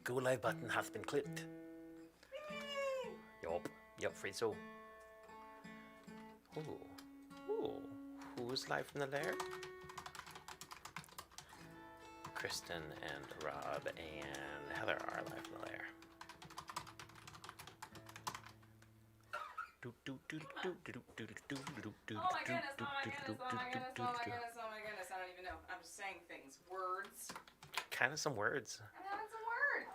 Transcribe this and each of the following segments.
Go live button has been clicked. Yup, free so. Ooh. Who's live from the lair? Kristen and Rob and Heather are live from the lair. Oh my goodness, I don't even know. I'm just saying things. Words. Kind of some words. I'm having some words.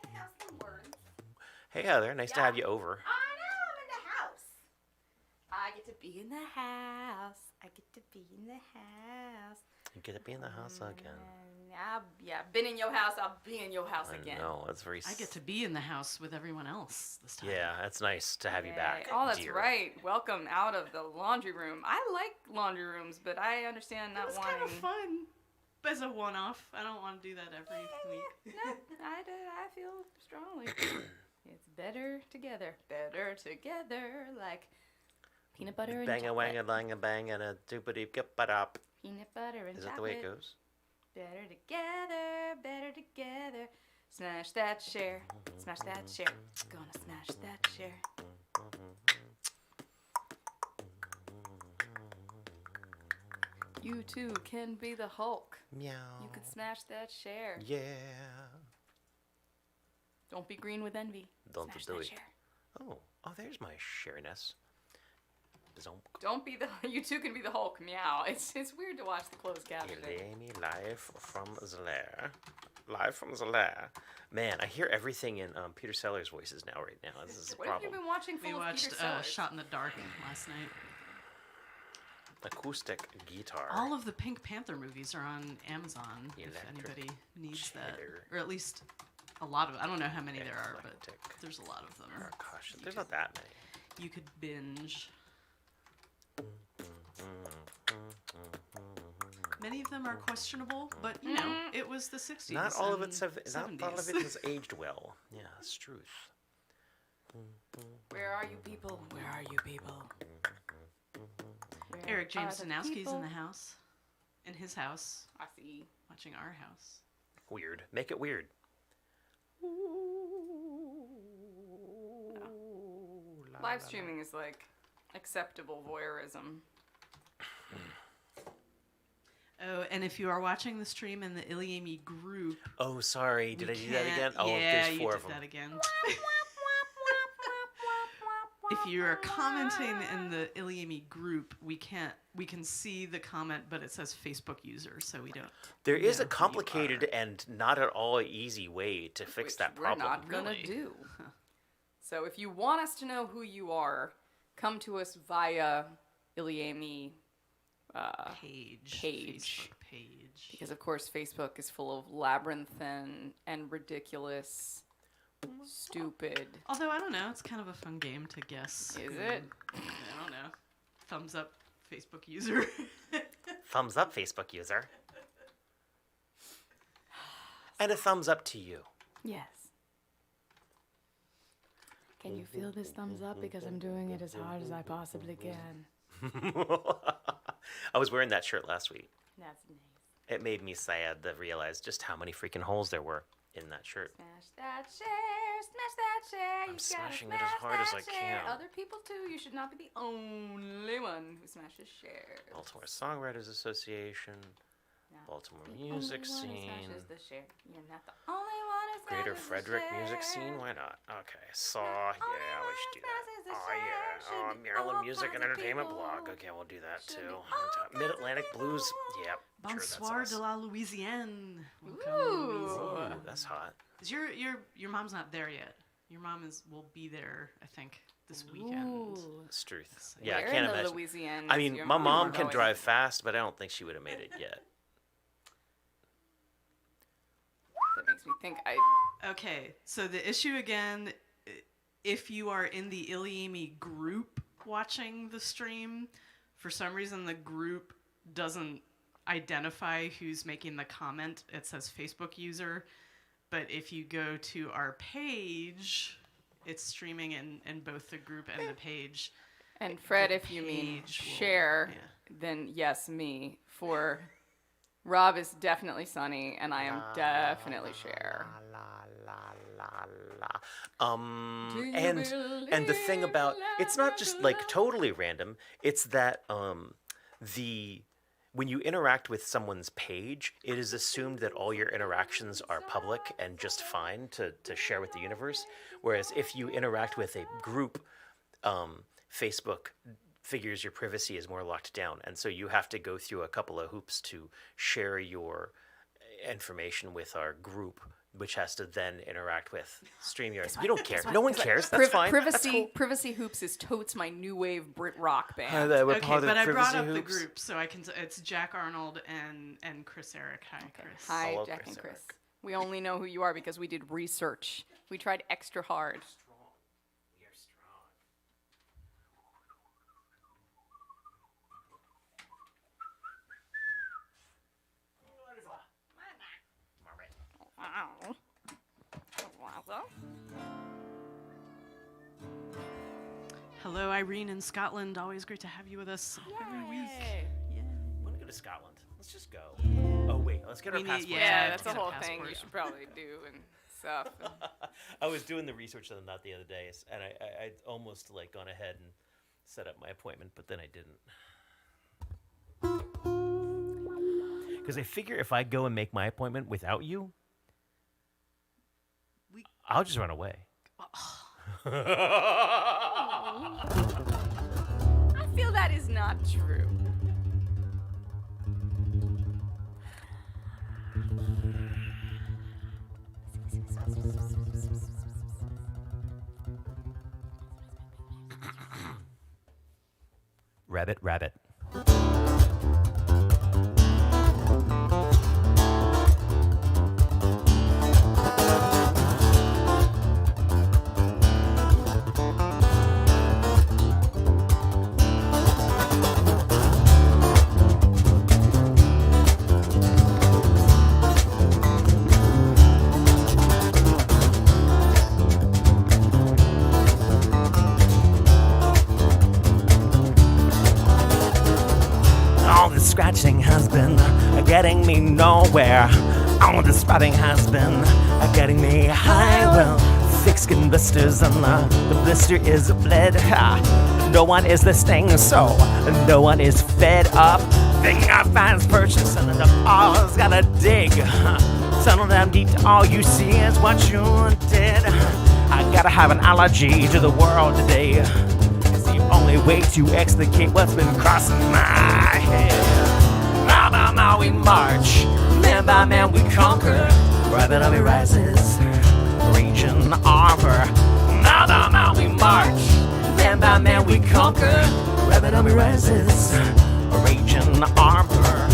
I have some words. Hey Heather, nice to have you over. I know, I'm in the house. I get to be in the house. You get to be in the house again. I've been in your house. I'll be in your house again. No, that's very. I get to be in the house with everyone else this time. Yeah, it's nice to have you back. Oh, that's dear. right. Welcome out of the laundry room. I like laundry rooms, but I understand not wanting. It was kind of fun. As a one-off. I don't want to do that every week. No, I feel strongly. It's better together. Like peanut butter and bang chocolate. a wang a lang a bang and a doopity gip but up. Peanut butter and chocolate. Is that the way it goes? Better together. Smash that share. Smash that share. Gonna smash that share. You too can be the Hulk. Meow. You can smash that share. Yeah. Don't be green with envy. Don't smash do that it. share. Oh, there's my shareness. Zonk. Don't be the. You too can be the Hulk. Meow. It's weird to watch the closed caption. Amy live from the lair. Live from the lair. Man, I hear everything in Peter Sellers' voices now. This is a What problem. have you been watching? We watched Shot in the Dark last night. Acoustic guitar. All of the Pink Panther movies are on Amazon. If anybody needs that, or at least a lot of. I don't know how many there are, but there's a lot of them. Oh gosh, there's not that many. You could binge. Many of them are questionable, but you know, it was the 60s. Not all of it has aged well. Yeah, it's truth. Where are you people? Eric James Danowski's in the house. In his house. I see. Watching our house. Weird. Make it weird. Live streaming is like acceptable voyeurism. Oh, and if you are watching the stream in the Iliami group... Oh, sorry. Did I do that again? Oh, there's four you of them. did that again. If you are commenting in the Iliami group, we can see the comment, but it says Facebook user, so we don't. There is a complicated and not at all easy way to fix that problem. We're not gonna do. So if you want us to know who you are, come to us via Iliami page. Facebook page. Because of course Facebook is full of labyrinthine and ridiculous, stupid. Although I don't know, it's kind of a fun game to guess. Is it? I don't know. Thumbs up, Facebook user. Thumbs up, Facebook user. And a thumbs up to you. Yes. Can you feel this thumbs up? Because I'm doing it as hard as I possibly can. I was wearing that shirt last week. That's nice. It made me sad to realize just how many freaking holes there were in that shirt. Smash that share, smash that share. I'm smashing it as hard as I can. Other people too. You should not be the only one who smashes share. Baltimore Songwriters Association, Baltimore Music Scene, The share. You're not the only one who smashes Greater Frederick the Music share. Scene. Why not? Okay, Saw. Yeah, we should do that. Oh yeah. Maryland Music and Entertainment Blog. Okay, we'll do that too. Mid Atlantic Blues. Yep. Bonsoir de la Louisiane. Ooh. That's hot. Is your mom's not there yet? Your mom will be there, I think, this weekend. It's truth. So Yeah, Where I can't in the imagine. Louisiana I mean, is your my mom can going? drive fast, but I don't think she would have made it yet. That makes me think Okay, so the issue again, if you are in the Iliami group watching the stream, for some reason the group doesn't identify who's making the comment. It says Facebook user, but if you go to our page, it's streaming in both the group and the page. And Fred, if you mean share, then yes, me. For Rob is definitely Sunny, and I am definitely Cher. And the thing about it's not just like totally random. It's that when you interact with someone's page, it is assumed that all your interactions are public and just fine to share with the universe. Whereas if you interact with a group, Facebook figures your privacy is more locked down, and so you have to go through a couple of hoops to share your information with our group, which has to then interact with StreamYard. You don't care. No one cares. That's fine. That's cool. Privacy Hoops is totes my new wave Brit rock band. Okay, but I brought up the group, so I can. It's Jack Arnold and Chris Eric. Hi, Chris. Hi, Jack and Chris. We only know who you are because we did research. We tried extra hard. We are strong. Hello, Irene in Scotland. Always great to have you with us every week. I want to go to Scotland. Let's just go. Oh wait, let's get our passports. Yeah, that's the whole thing you should probably do and stuff. I was doing the research on that the other day, and I almost like gone ahead and set up my appointment, but then I didn't. Because I figure if I go and make my appointment without you, I'll just run away. I feel that is not true. Rabbit, rabbit. Scratching has been getting me nowhere. All the spotting has been getting me high. Well, thick skin blisters and the blister is bled. No one is listening, so no one is fed up. Finger finds purchase and the all's gotta dig. Tunnel down deep to all you see is what you did. I gotta have an allergy to the world today. It's the only way to explicate what's been crossing my head. Mile by mile we march, man by man we conquer. Private army rises, raging armor. Mile by mile we march, man by man we conquer. Private army rises, raging armor.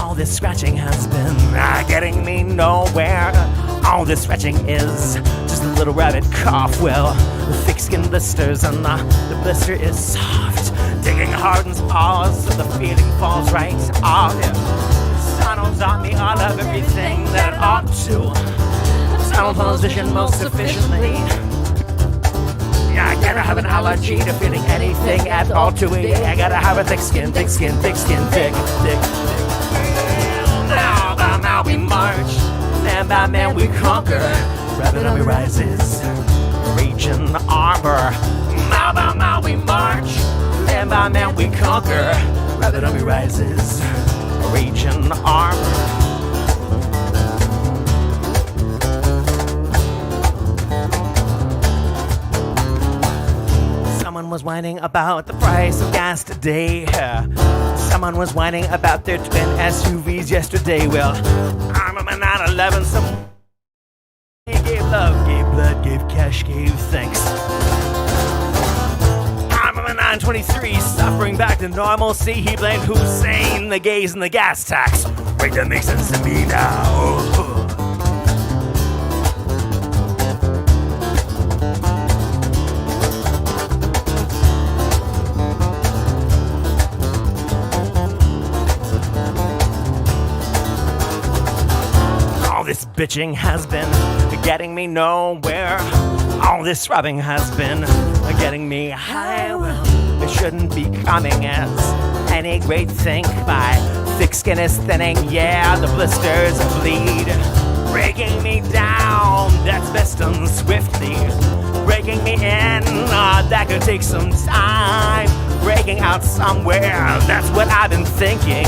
All this scratching has been getting me nowhere. All this scratching is just a little rabbit cough. Well, the thick skin blisters and the blister is soft. Digging hardens all so the feeling falls right off. Tunnels on me all of everything that it ought to. Tunnel position most efficiently. Yeah, I gotta have an allergy to feeling anything at all to it. I gotta have a thick skin, thick skin, thick skin, thick, thick, thick. Now by now we march. Man by man we conquer. Rabbit army rises, raging armor. Mile by mile we march. Man by man we conquer. Rabbit army rises, raging armor. Someone was whining about the price of gas today. Someone was whining about their twin SUVs yesterday. Well, I'm a 911. Some gave love, gave blood, gave cash, gave thanks. I'm a 923, suffering back to normalcy. He blamed Hussein, the gays, and the gas tax. Wait, that makes sense to me now. This bitching has been getting me nowhere. All this rubbing has been getting me high. Well, it shouldn't be coming as any great thing. My thick skin is thinning, yeah, the blisters bleed. Breaking me down, that's best done swiftly. Breaking me in, that could take some time. Breaking out somewhere, that's what I've been thinking.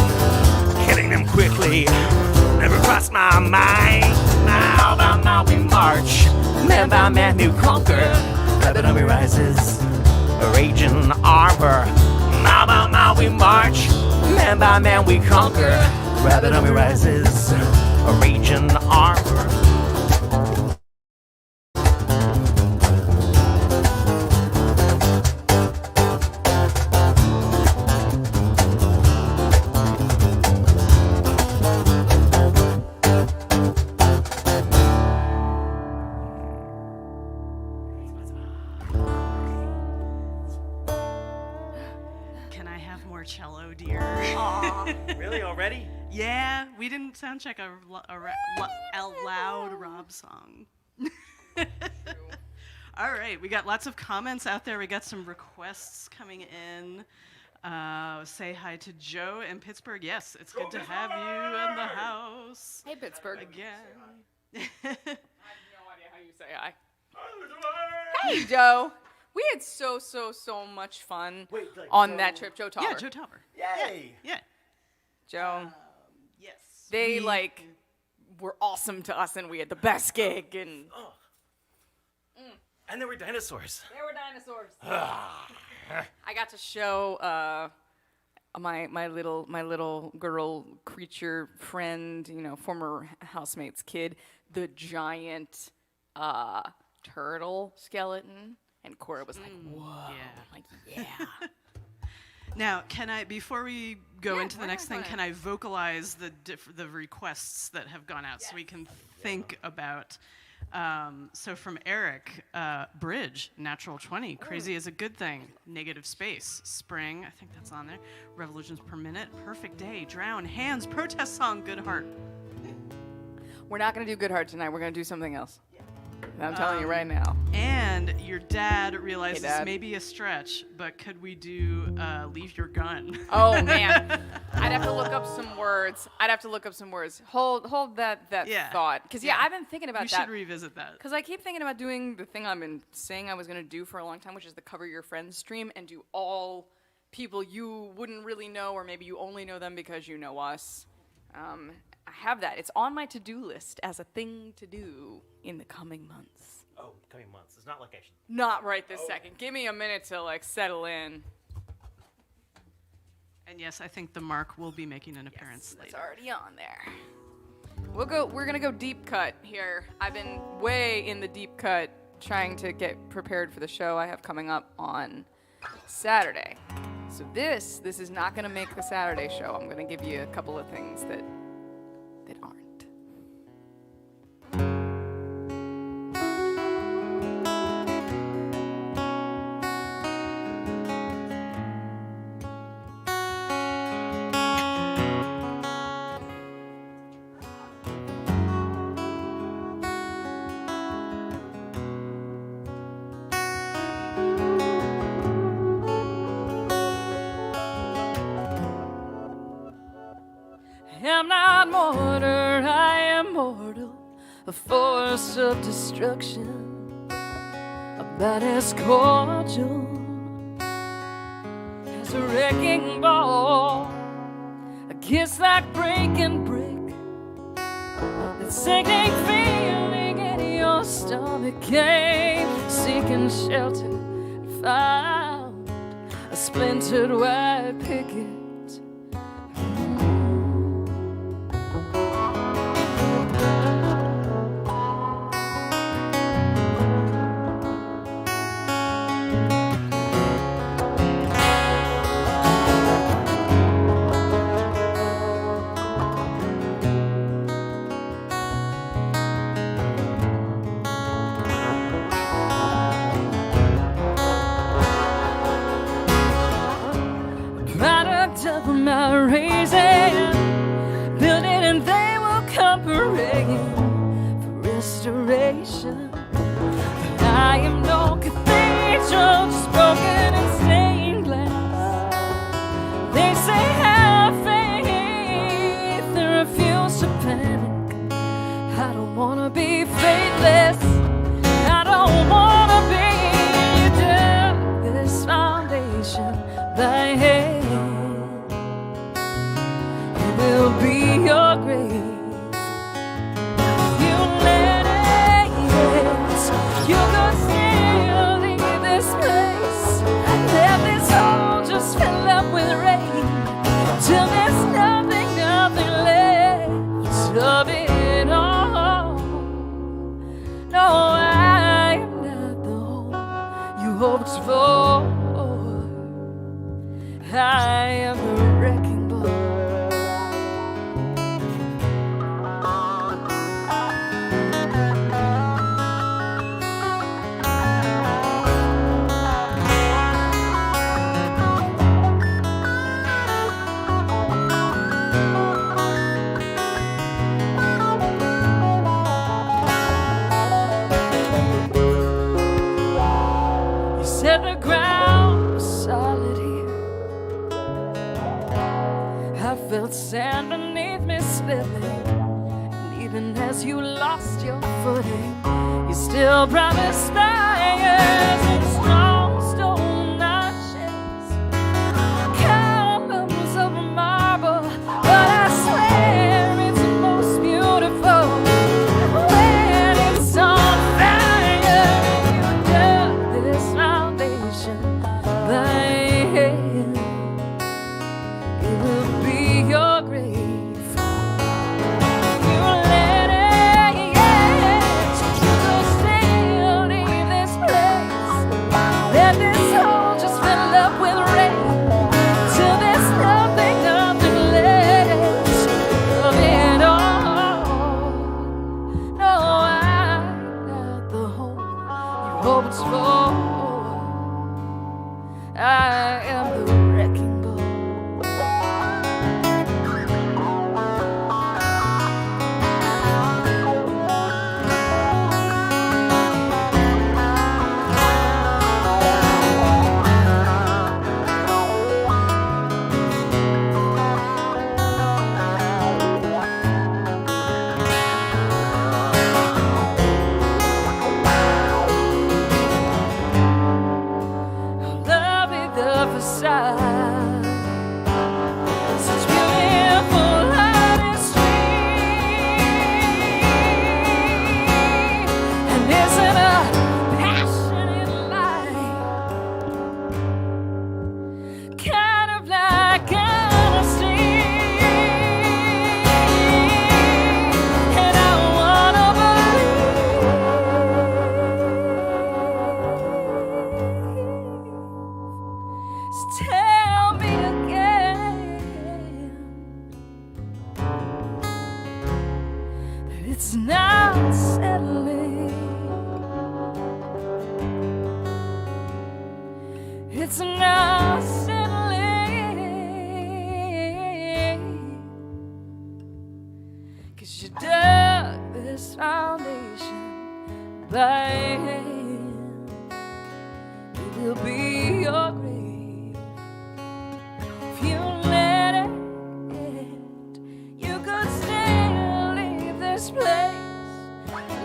Killing them quickly, never crossed my mind. Mile by mile we march, man by man we conquer. Rabbit army rises, raging armor. Mile by mile we march, man by man we conquer. Rabbit army rises, raging armor. Can I have more cello, dear? Really, already? Yeah, we didn't soundcheck a loud Rob song. All right, we got lots of comments out there. We got some requests coming in. Say hi to Joe in Pittsburgh. Yes, it's good to have you in the house. Hey, Pittsburgh. Again. I have no idea how you say hi. Hey, Joe. We had so much fun on that trip. Joe Topper. Yeah, Joe Topper. Yay! Yeah. Joe. Yes. They were awesome to us, and we had the best gig. And And there were dinosaurs. there were dinosaurs. I got to show my little girl creature friend, former housemate's kid, the giant turtle skeleton. And Cora was like, whoa. Yeah. I'm like, yeah. Now, can I, before we go Yeah, into the why next not? thing, can I vocalize the requests that have gone out so we can think about? So from Eric, Bridge, Natural 20, Crazy is a Good Thing, Negative Space, Spring, I think that's on there, Revolutions Per Minute, Perfect Day, Drown, Hands, Protest Song, Good Heart. We're not going to do Good Heart tonight. We're going to do something else. I'm telling you right now. And your dad realizes Hey, Dad. maybe a stretch, but could we do Leave Your Gun? Oh, man. I'd have to look up some words. Hold that Yeah. thought. Because, Yeah. I've been thinking about We that. should revisit that. Because I keep thinking about doing the thing I've been saying I was going to do for a long time, which is the Cover Your Friends stream, and do all people you wouldn't really know, or maybe you only know them because you know us. I have that. It's on my to-do list as a thing to do in the coming months. Oh, coming months. It's not like I should. Not right this second. Give me a minute to settle in. And yes, I think the Mark will be making an appearance It's later. already on there. We're gonna go deep cut here. I've been way in the deep cut trying to get prepared for the show I have coming up on Saturday. So this is not gonna make the Saturday show. I'm gonna give you a couple of things that aren't. I'm not mortar, I am mortal, a force of destruction, about as cordial as a wrecking ball, a kiss like breaking brick, that sinking feeling in your stomach came, seeking shelter, and found a splintered white picket. Of my raising, build it and they will come praying for restoration. But I am no cathedral, just They say have faith and refuse to panic. I don't wanna be faithless. I don't wanna be dug this foundation by hand. It will be your grave. You let it, you could still leave this place. Let this hole just fill up with rain till there's nothing left of it all. No, I am not the home you hoped for. I am the wrecking ball. Said the ground was solid here. I felt sand beneath me slipping. And even as you lost your footing, you still promised fires and strong stone arches, columns of marble. But I swear it's most beautiful when it's on fire. You dug this foundation by hand. It will be your grave. You let it, you could still leave this place. Let this hole just fill up with rain till there's nothing left of it all. No, I'm not the home you hoped for. I am the wrecking ball. Lovely the facade, such beautiful artistry, and isn't a passionate light, kind of like honesty. And I wanna believe. So tell me again that it's not settling. It's not settling. 'Cause you dug this foundation by hand. It will be your grave if you let it. You could still leave this place.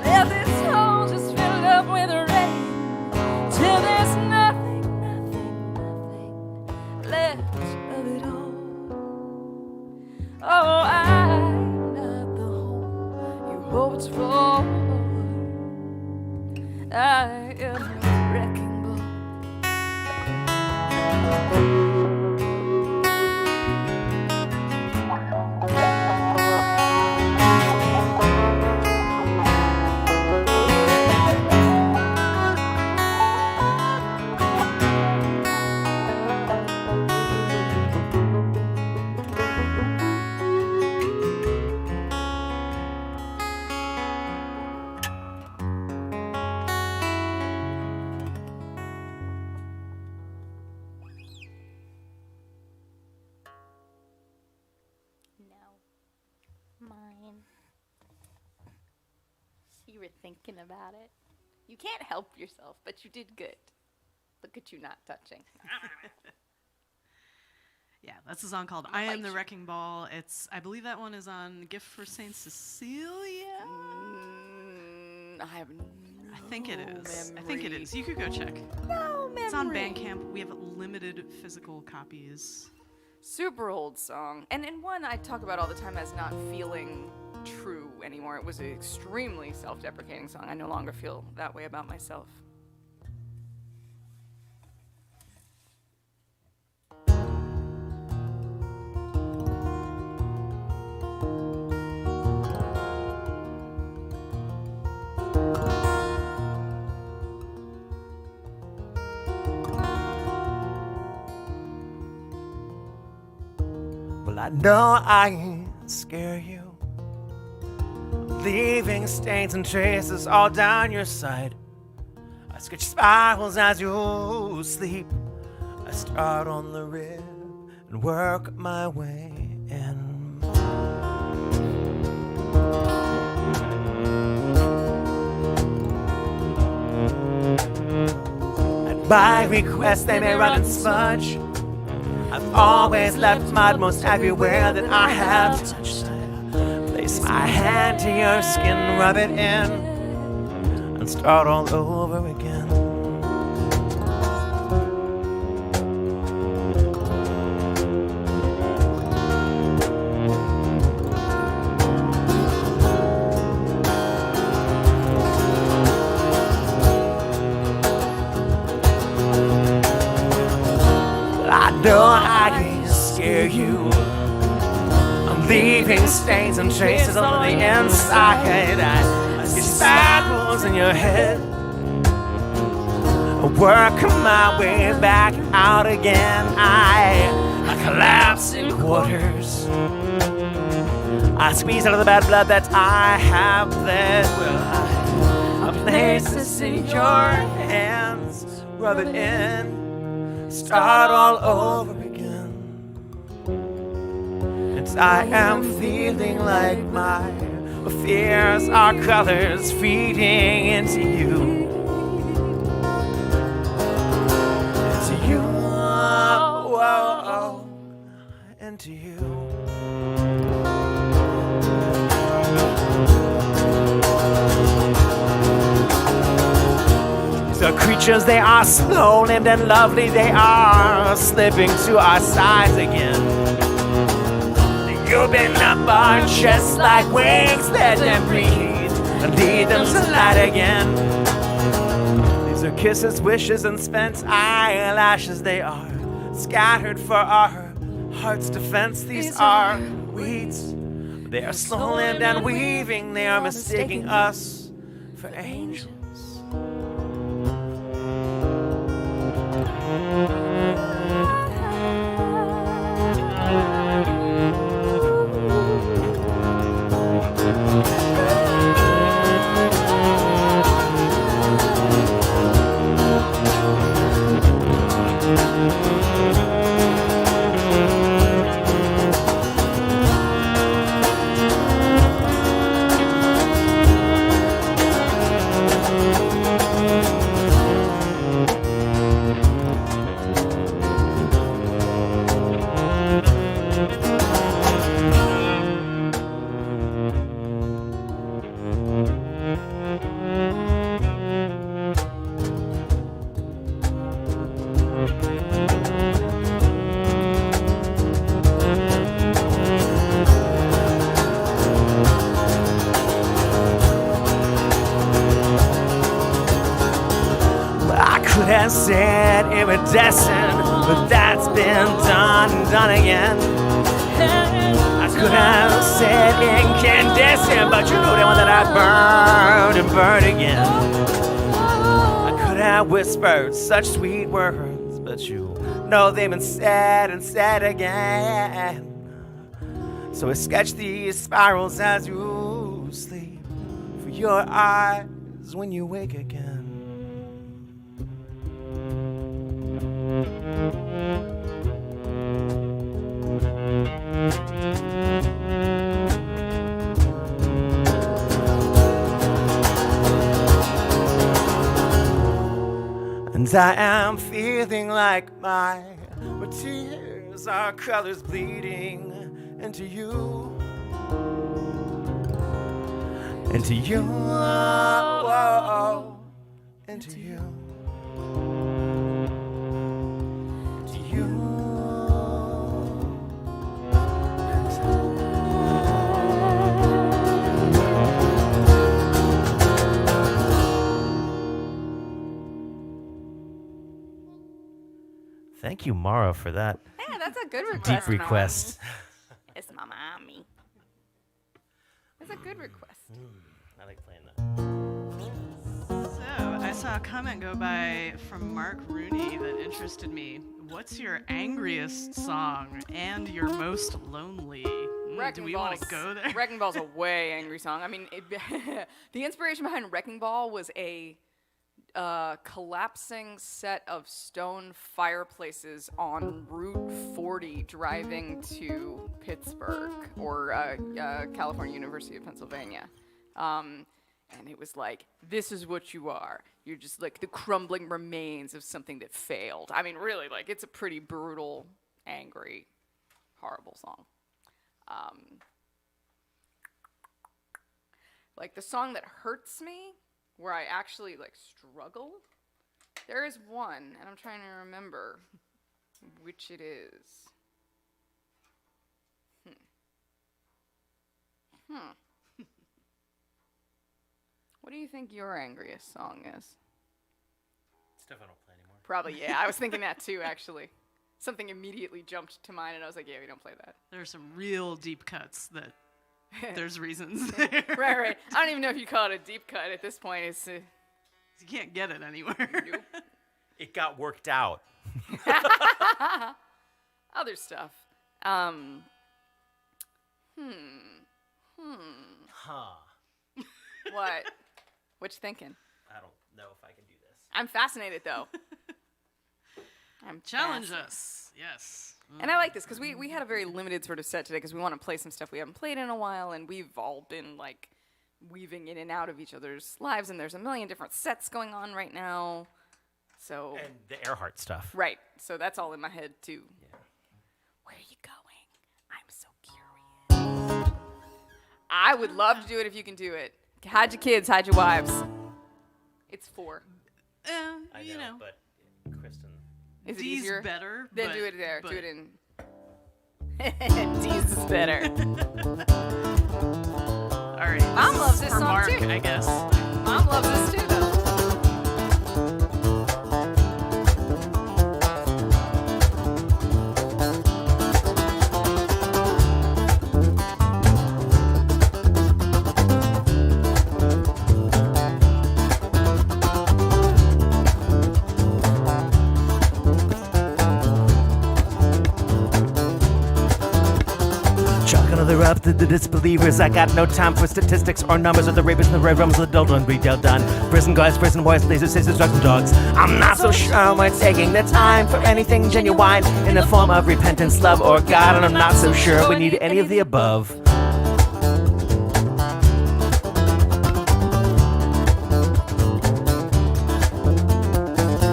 Let this hole just fill up with rain till there's nothing left of it all. Oh, I'm not the home you hoped for. I am a wrecking ball. Mine. You were thinking about it. You can't help yourself, but you did good. Look at you not touching. Yeah, that's a song called I Am the Wrecking Ball. I believe that one is on Gift for St. Cecilia. I have no I think it is. memory. I think it is. You could go check. No memory. It's on Bandcamp. We have limited physical copies. Super old song. And one I talk about all the time as not feeling true anymore. It was an extremely self-deprecating song. I no longer feel that way about myself. Well, I know I scare you, leaving stains and traces all down your side. I sketch spirals as you sleep. I start on the rib and work my way in. At my request, they may run and smudge. I've always left mud most everywhere that I have touched. Place my hand to your skin, rub it in, and start all over again. I know I can scare you. I'm leaving stains and traces on the inside. I see spirals in your head. I work my way back out again. I collapse in quarters. I squeeze out of the bad blood that I have bled. Well, I place this in your hands, rub it in. Start all over again. And I am feeling like my fears are colors feeding into you. Into you, oh, oh, oh, into you. The creatures, they are slow-limbed and lovely, they are slipping to our sides again. You've been up our chests like wings, let them breathe and lead them to light again. These are kisses, wishes, and spent eyelashes, they are scattered for our heart's defense. These are weeds, they are slow-limbed and weaving, they are mistaking us for angels. I said iridescent, but that's been done again. I could have said incandescent, but you know the one that I burned and burned again. I could have whispered such sweet words, but you know they've been said and said again. So I sketch these spirals as you sleep, for your eyes when you wake again. And I am feeling like my tears as our colors bleeding into you. Into you. Into you. To you. Thank you, Mara, for that Yeah, that's a good request. deep request. It's my mommy. That's a good request. I like playing that. So I saw a comment go by from Mark Rooney that interested me. What's your angriest song and your most lonely? Do we want to go there? Wrecking Ball's a way angry song. I mean, the inspiration behind Wrecking Ball was a collapsing set of stone fireplaces on Route 40 driving to Pittsburgh or California University of Pennsylvania. And it was like, this is what you are. You're just like the crumbling remains of something that failed. I mean, really, like, it's a pretty brutal, angry, horrible song. Like the song that hurts me, where I actually like struggle, there is one, and I'm trying to remember which it is. What do you think your angriest song is? Stuff I don't play anymore. Probably, yeah. I was thinking that too, actually. Something immediately jumped to mind, and I was like, yeah, we don't play that. There are some real deep cuts that there's reasons there. Right. I don't even know if you call it a deep cut at this point. It's You can't get it anywhere. nope. It got worked out. Other stuff. Huh. What? What you thinking? I don't know if I can do this. I'm fascinated, though. I'm Challenge fascinated. us. Yes. And I like this because we had a very limited sort of set today because we want to play some stuff we haven't played in a while, and we've all been like weaving in and out of each other's lives, and there's a million different sets going on right now. So And the Earhart stuff. right, so that's all in my head too. Yeah. Where are you going? I'm so curious. I would love to do it if you can do it. Hide your kids, hide your wives. It's 4. I you know, but Kristen. Is it D's easier? better. Then but, do it there. but Do it in. D's is better. All right. Mom loves this for song, Mark, too. I guess. Mom loves this too, though. Chalk another up to the disbelievers. I got no time for statistics or numbers or the rapists and the red rums of the adult we dealt done. Prison guards, prison boys, laser scissors, drugs and dogs. I'm not so sure we're taking the time for anything genuine in the form of repentance, love, or God. And I'm not so sure we need any of the above.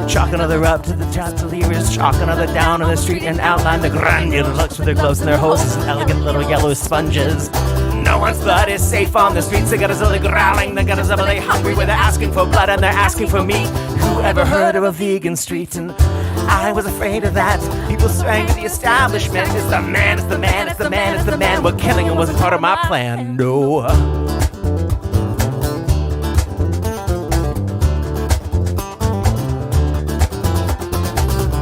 Chalk another up to the top believers. Chalk another down on the street and outline the granular looks with their gloves and their hoses and elegant little yellow sponges. No one's blood is safe on the streets. They got us all growling. They got us all hungry where they're asking for blood and they're asking for meat. Who ever heard of a vegan street? And I was afraid of that. People saying the establishment is the man, it's the man, it's the man, it's the man. But killing him wasn't part of my plan. No.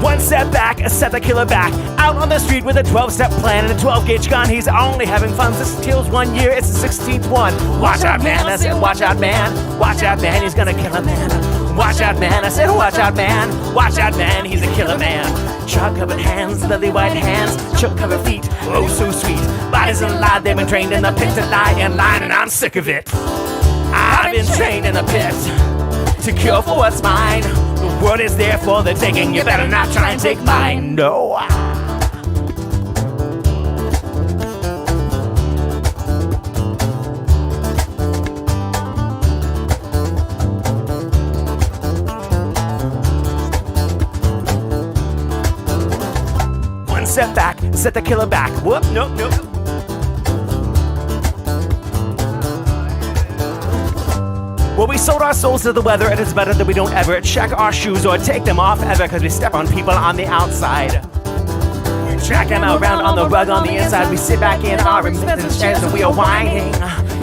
One step back, a set the killer back. Out on the street with a 12-step plan and a 12-gauge gun. He's only having fun. This kills 1 year, it's the 16th one. Watch out, man, I said, watch out, man. Watch out, man, he's gonna kill a man. Watch out, man, I said, watch out, man. Watch out, man, he's a killer man. Chalk-covered hands, lily white hands, choke-covered feet, oh so sweet. Bodies alive, they've been trained in the pit to lie and lie, and I'm sick of it. I've been trained in the pit to kill for what's mine. The world is there for the taking. You better not try and take mine. No. One step back, set the killer back. Whoop, nope. Well, we sold our souls to the weather, and it's better that we don't ever check our shoes or take them off ever, because we step on people on the outside. We drag them around on the rug on the inside. We sit back in our remittance chairs and we are whining.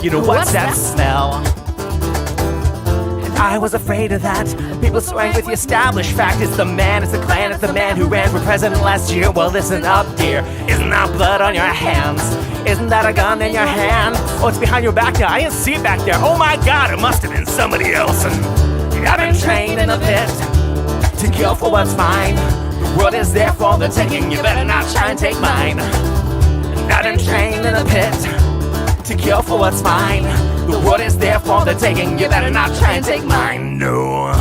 You know what's that smell? And I was afraid of that. People swaying with the established fact. It's the man, it's the clan, it's the man who ran for president last year. Well, listen up, dear. Isn't that blood on your hands? Isn't that a gun in your hand? Oh, it's behind your back now. I didn't see it back there. Oh my God, it must have been somebody else. And I've been trained in a pit to kill for what's mine. What is there for the taking? You better not try and take mine. And I've been trained in a pit to kill for what's mine. The world is there for the taking. You better not try and take mine. No.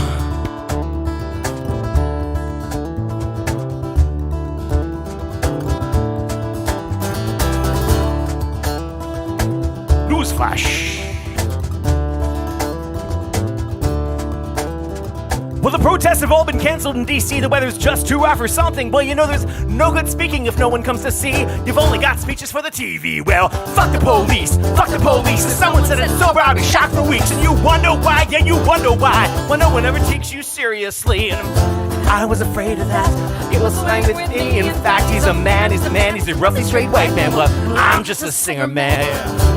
Newsflash. Well, the protests have all been canceled in D.C. The weather's just too rough or something. Well, you know there's no good speaking if no one comes to see. You've only got speeches for the TV. Well, fuck the police, fuck the police. And someone said it sober, I'll be shocked for weeks. And you wonder why, yeah, you wonder why. Well, no one ever takes you seriously. And I was afraid of that. People slang with me. In fact, he's a man, he's a roughly straight white man. Well, I'm just a singer man.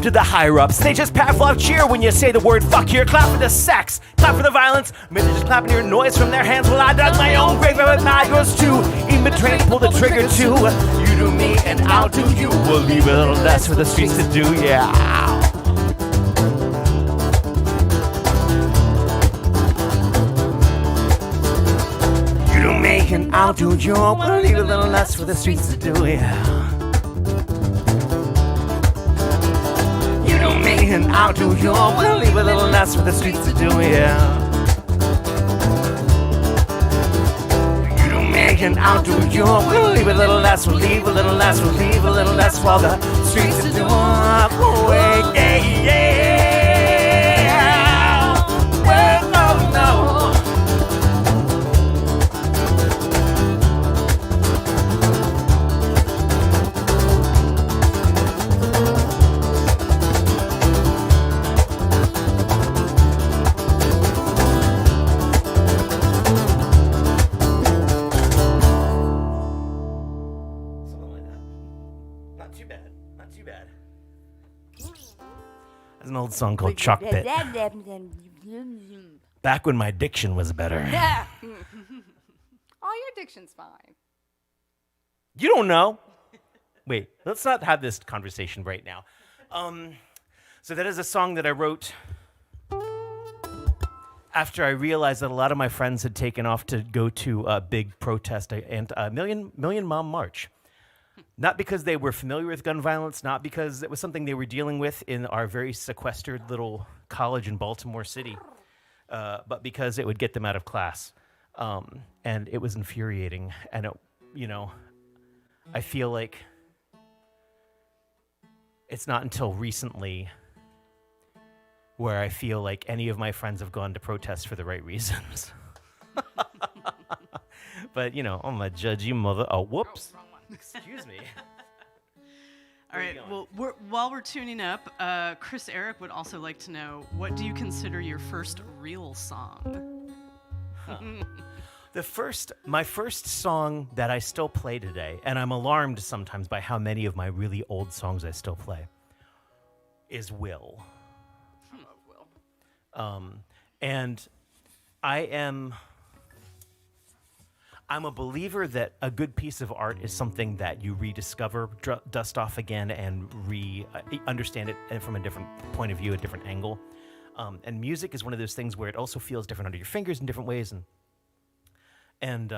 To the higher-ups, they just Pavlov cheer when you say the word fuck here. Clap for the sex, clap for the violence. Maybe they're just clapping your noise from their hands. Well, I dug my own grave, but not yours too. In between, pull the trigger too. You do me and I'll do you. We'll leave a little less for the streets to do, yeah. You do me and I'll do you. We'll leave a little less for the streets to do, yeah. And I'll do your will, leave a little less for the streets to do, yeah. You do me and I'll do your will, leave a little less, we'll leave a little less, we'll leave a little less for the streets to do, oh, yeah, yeah. Well, no. There's an old song called Chalk Pit. Back when my diction was better. Yeah. Oh, your diction's fine. You don't know. Wait, let's not have this conversation right now. So that is a song that I wrote after I realized that a lot of my friends had taken off to go to a big protest and a Million Mom March. Not because they were familiar with gun violence, not because it was something they were dealing with in our very sequestered little college in Baltimore City, but because it would get them out of class. And it was infuriating. And, I feel like it's not until recently where I feel like any of my friends have gone to protest for the right reasons. But, I'm a judgy mother. Oh, whoops. Excuse me. All right. Well, while we're tuning up, Chris Eric would also like to know, what do you consider your first real song? My first song that I still play today, and I'm alarmed sometimes by how many of my really old songs I still play, is Will. I love Will. And I'm a believer that a good piece of art is something that you rediscover, dust off again, and understand it from a different point of view, a different angle. And music is one of those things where it also feels different under your fingers in different ways. And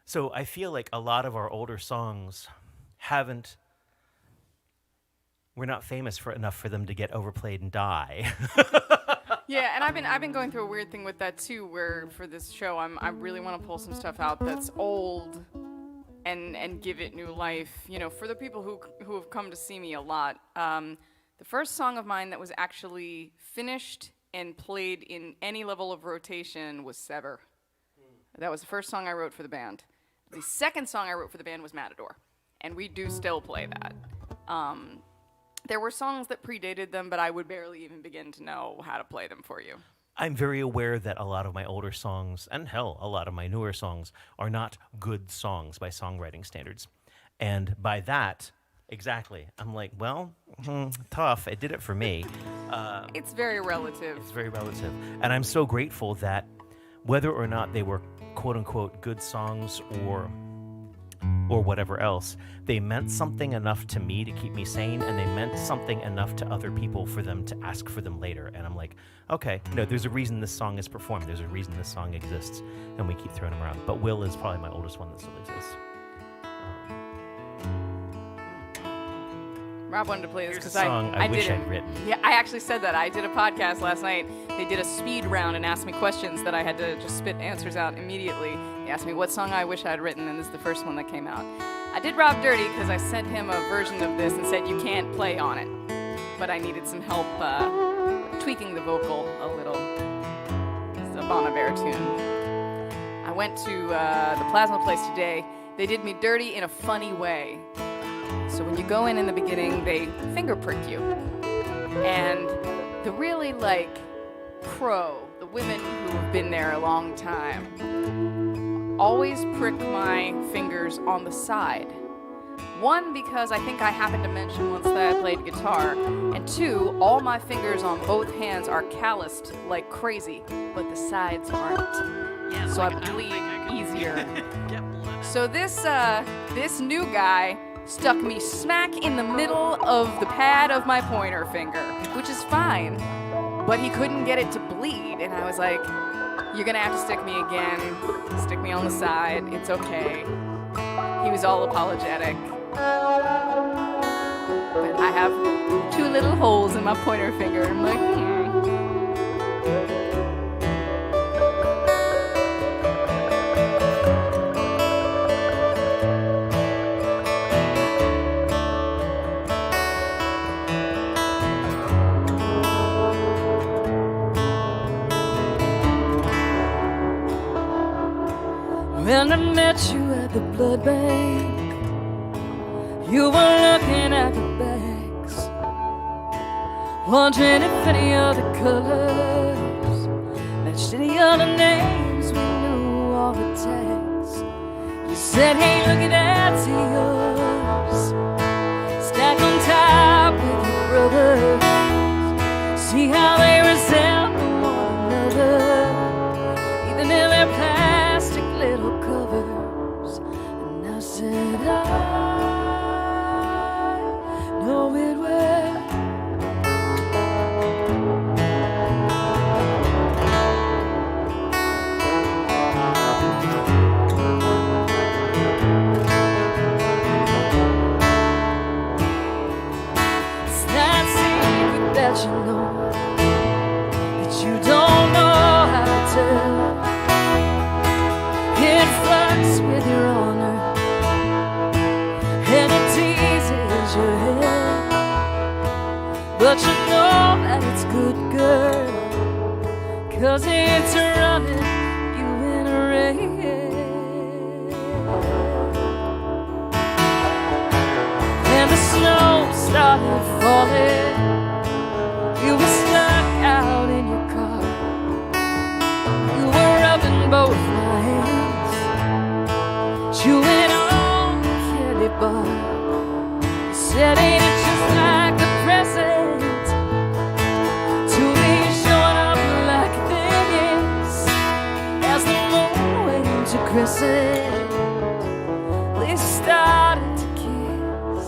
so I feel like a lot of our older songs we're not famous enough for them to get overplayed and die. Yeah, and I've been going through a weird thing with that too, where for this show I really want to pull some stuff out that's old and give it new life. You know, for the people who have come to see me a lot, the first song of mine that was actually finished and played in any level of rotation was Sever. That was the first song I wrote for the band. The second song I wrote for the band was Matador, and we do still play that. There were songs that predated them, but I would barely even begin to know how to play them for you. I'm very aware that a lot of my older songs, and hell, a lot of my newer songs, are not good songs by songwriting standards. And by that, exactly, I'm like, well, tough. It did it for me. It's very relative. It's very relative. And I'm so grateful that whether or not they were quote-unquote good songs or whatever else, they meant something enough to me to keep me sane, and they meant something enough to other people for them to ask for them later. And I'm like, okay, no, there's a reason this song is performed. There's a reason this song exists, and we keep throwing them around. But Will is probably my oldest one that still exists. Rob wanted to play this Here's a because song I wish I'd written. Yeah, I actually said that. I did a podcast last night. They did a speed round and asked me questions that I had to just spit answers out immediately. They asked me what song I wish I had written, and this is the first one that came out. I did Rob dirty because I sent him a version of this and said you can't play on it. But I needed some help tweaking the vocal a little. It's a Bon Iver tune. I went to the Plasma Place today. They did me dirty in a funny way. So when you go in the beginning, they finger prick you. And the really, the women who have been there a long time, always prick my fingers on the side. One, because I think I happened to mention once that I played guitar. And two, all my fingers on both hands are calloused like crazy, but the sides aren't. Yeah, So like, I don't bleed think I could easier. get blood. So this new guy stuck me smack in the middle of the pad of my pointer finger, which is fine, but he couldn't get it to bleed, and I was like, you're gonna have to stick me again, stick me on the side, it's okay. He was all apologetic. But I have 2 little holes in my pointer finger, and I'm like, When I met you at the blood bank, you were looking at the bags, wondering if any other colors matched any other names. We knew all the tags. You said, hey, look at that, see yours stacked on top with your brothers. See how they resemble one another, even in their plastic little covers. And I said, I know it well. It's that secret that you know, that you don't know how to tell. It flirts with your honor, and it teases your head. But you know that it's good, girl, 'cause it's running you in a race. And the snow started falling, you were stuck out in your car. You were rubbing both my hands, chewing on the candy bar. You said, ain't it just like the present to be showing up like this? As the moon went to crescent, we started to kiss.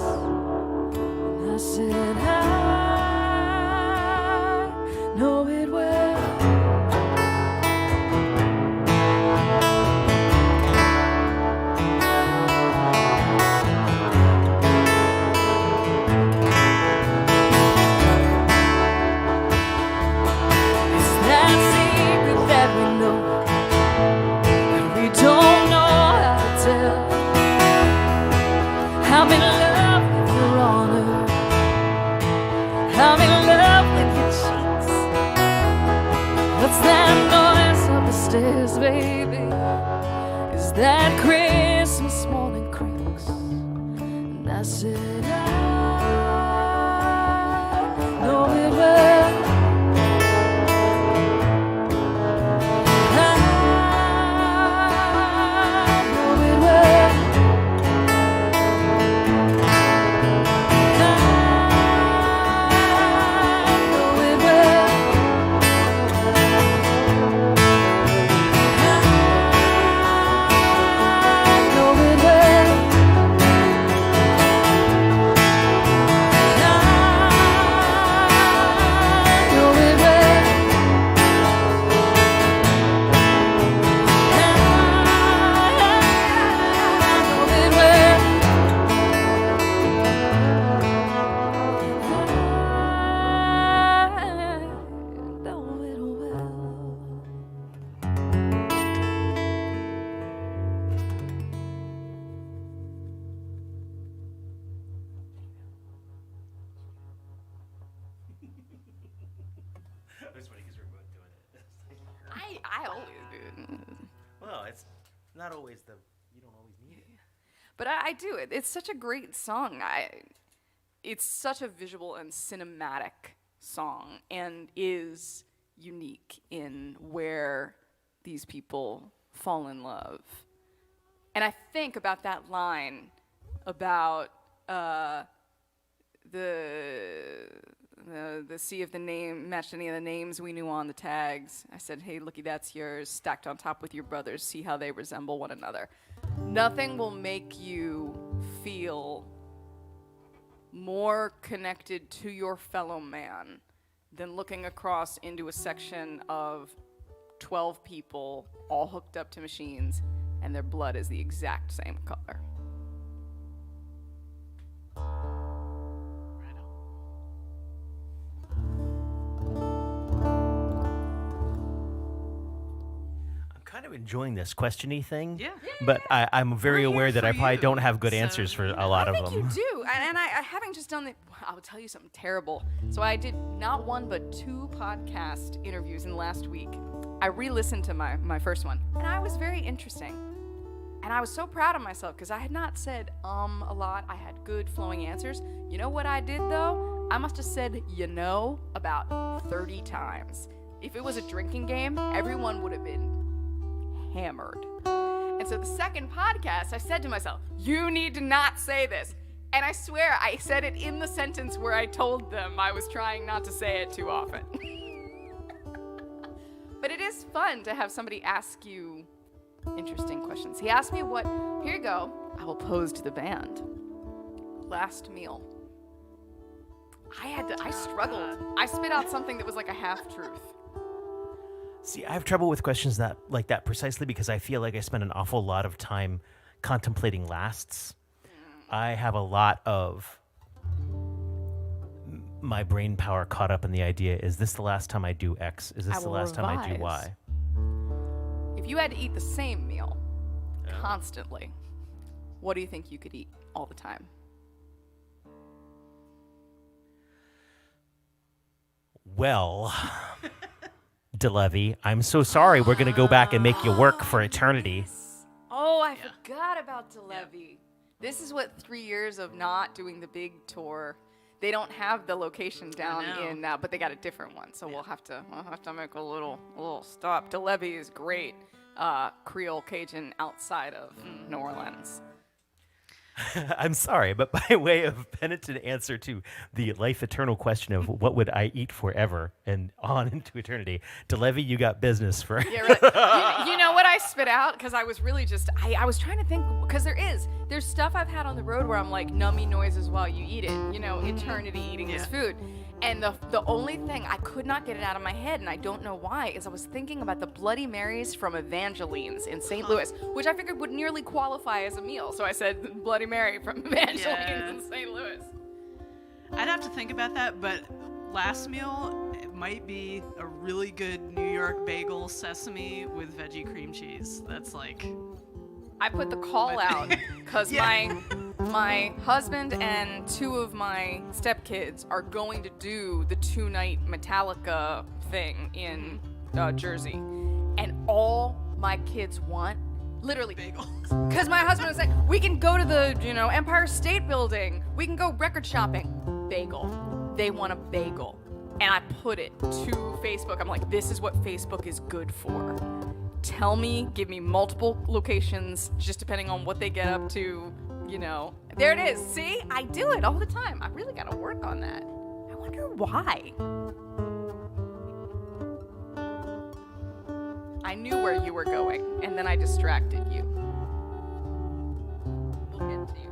And I said, I know it well. It's that secret that we know, and we don't know how baby, is that Christmas morning creaks. And I said, I know it well. I know it well. I know it well. It's funny because we're both doing it. I always do. Well, it's not always you don't always need it. But I do it. It's such a great song. It's such a visual and cinematic song, and is unique in where these people fall in love. And I think about that line about the see if the name matched any of the names we knew on the tags. I said, hey, looky, that's yours, stacked on top with your brothers. See how they resemble one another. Nothing will make you feel more connected to your fellow man than looking across into a section of 12 people all hooked up to machines and their blood is the exact same color. Kind of enjoying this question-y thing. Yeah. But I'm very We're here aware that I for probably you, don't have good so, answers for you a lot I of think them. you do, and I having just done the. I'll tell you something terrible. So I did not one but 2 podcast interviews in the last week. I re-listened to my first one, and I was very interesting, and I was so proud of myself because I had not said a lot. I had good flowing answers. You know what I did though? I must have said about 30 times. If it was a drinking game, everyone would have been hammered. And so the second podcast, I said to myself, you need to not say this. And I swear I said it in the sentence where I told them I was trying not to say it too often. But it is fun to have somebody ask you interesting questions. He asked me here you go, I will pose to the band. Last meal. I struggled. I spit out something that was like a half-truth. See, I have trouble with questions like that precisely because I feel like I spend an awful lot of time contemplating lasts. I have a lot of my brain power caught up in the idea, is this the last time I do X? Is this the last time I do Y? If you had to eat the same meal constantly, what do you think you could eat all the time? Well, DeLevy, I'm so sorry. We're going to go back and make you work for eternity. Oh, I forgot about DeLevy. This is what 3 years of not doing the big tour. They don't have the location down in but they got a different one. So we'll have to make a little stop. DeLevy is great. Creole Cajun outside of New Orleans. I'm sorry, but by way of penitent answer to the life eternal question of what would I eat forever and on into eternity, DeLevy, you got business for. Yeah, right. You know what I spit out? Because I was really just, I was trying to think, because there's stuff I've had on the road where I'm like, nummy noises while you eat it, eternity eating this food. And the only thing, I could not get it out of my head, and I don't know why, is I was thinking about the Bloody Marys from Evangeline's in St. Louis, which I figured would nearly qualify as a meal. So I said Bloody Mary from Evangeline's in St. Louis. I'd have to think about that, but last meal, it might be a really good New York bagel sesame with veggie cream cheese. That's like... I put the call out because my husband and 2 of my stepkids are going to do the 2-night Metallica thing in Jersey. And all my kids want? Literally. Bagels. Because my husband was like, we can go to the, Empire State Building. We can go record shopping. Bagel. They want a bagel. And I put it to Facebook. I'm like, this is what Facebook is good for. Tell me, give me multiple locations, just depending on what they get up to, There it is. See? I do it all the time. I really got to work on that. I wonder why. I knew where you were going, and then I distracted you. We'll get to you.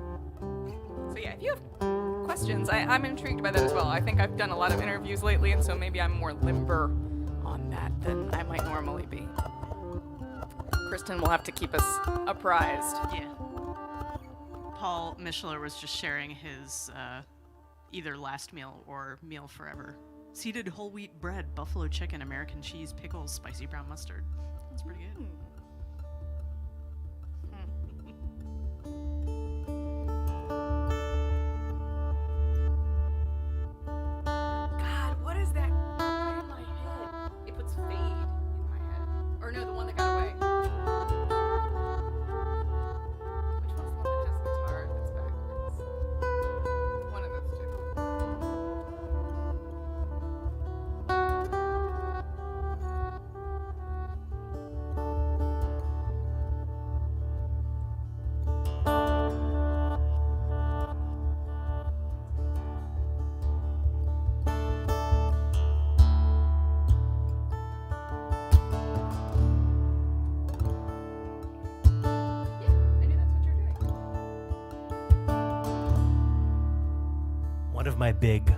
So yeah, if you have questions, I'm intrigued by that as well. I think I've done a lot of interviews lately, and so maybe I'm more limber on that than I might normally be. Kristen will have to keep us apprised. Yeah. Paul Mishler was just sharing his either last meal or meal forever. Seeded whole wheat bread, buffalo chicken, American cheese, pickles, spicy brown mustard. That's pretty good. God, what is that in my head? It puts fade in my head. Or no, the one that got away. Which one's the one that has the guitar that's backwards? One of those two. I knew that's what you're doing. One of my big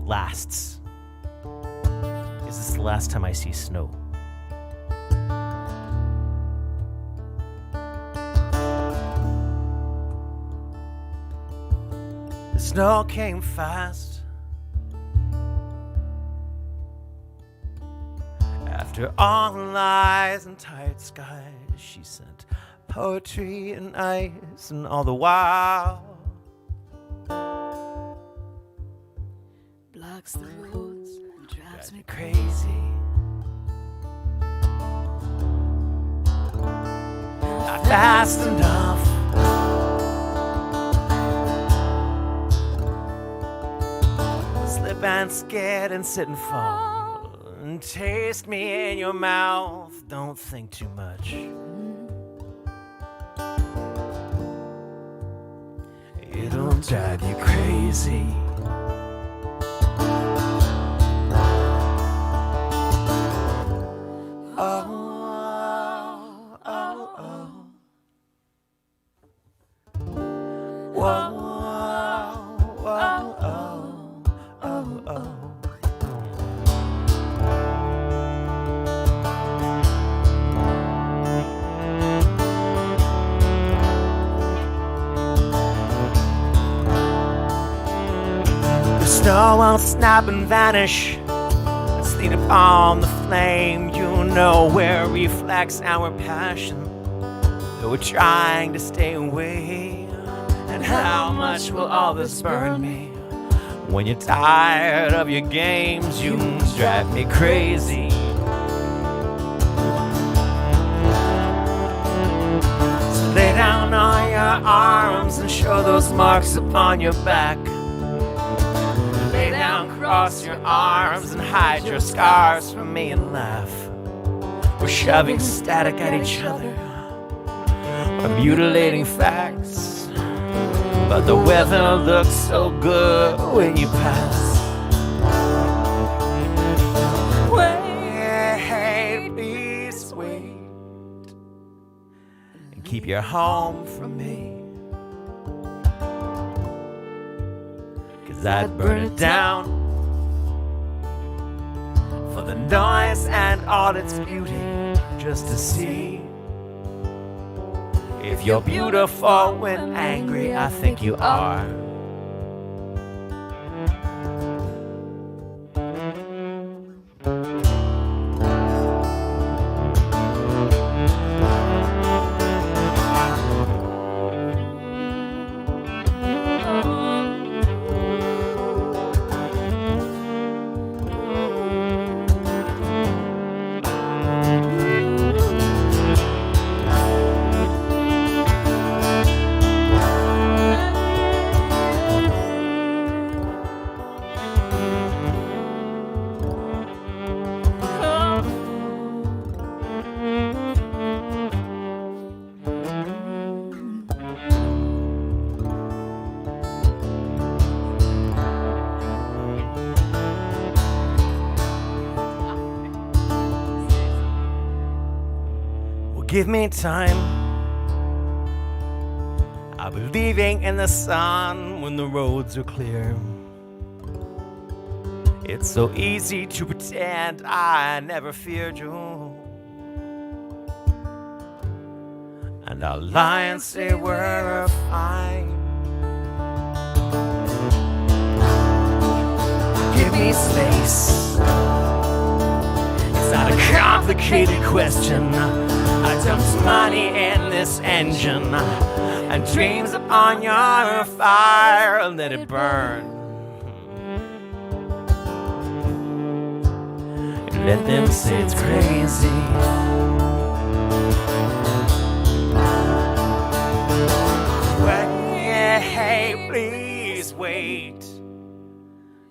lasts is this the last time I see snow. The snow came fast after all the lies and tight skies. She sent poetry and ice, and all the while Blocks the roads and drives me crazy. Not fast enough. Slip and skid and sit and fall. And taste me in your mouth. Don't think too much. It'll drive you crazy. The snow won't snap and vanish. Let's lean upon the flame. You know where reflects our passion. Though we're trying to stay away. And how much will all this burn me? When you're tired of your games, you drive me crazy. So lay down on your arms and show those marks upon your back. Lay down, cross your arms and hide your scars from me and laugh. We're shoving static at each other, or mutilating facts. But the weather looks so good when you pass. Wait, please wait, and keep your home from me. 'Cause I'd burn it down for the noise and all its beauty, just to see if you're beautiful when angry. I think you are. Give me time. I'll be leaving in the sun when the roads are clear. It's so easy to pretend I never feared you, and I'll lie and say we're fine. Give me space. It's not a complicated question. I dumped money in this engine and dreams upon your fire and let it burn. And let them say it's crazy. Wait, hey, please wait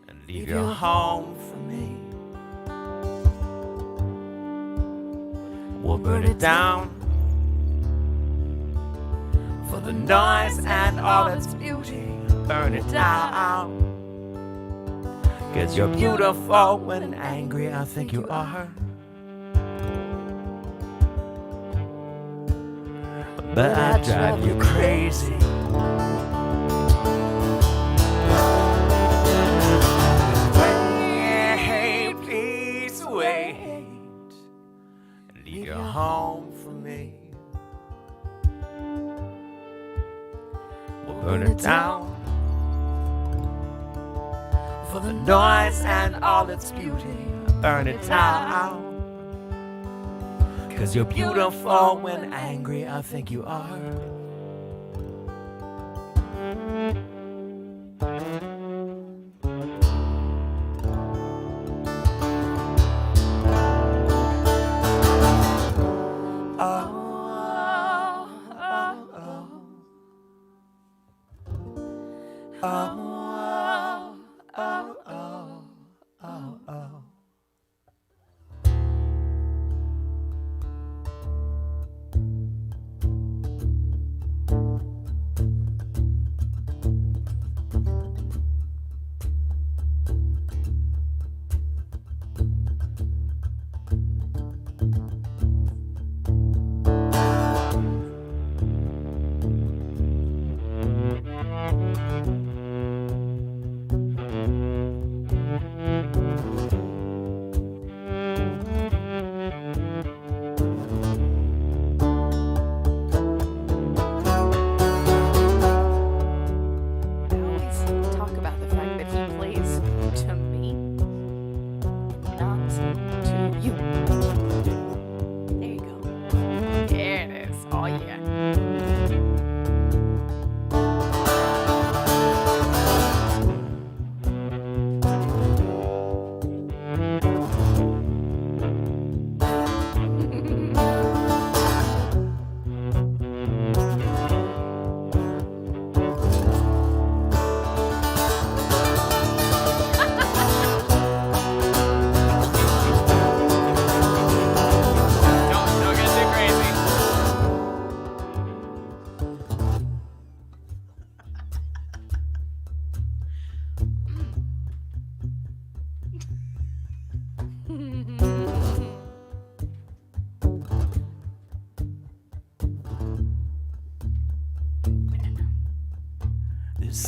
and leave your home for me. We'll burn it down for the noise and all its beauty. Burn it down. 'Cause you're beautiful when angry, I think you are. But I drive you crazy. Wait, please wait. Leave your home for me. We'll burn it down for the noise and all its beauty. Burn it down. 'Cause you're beautiful when angry, I think you are.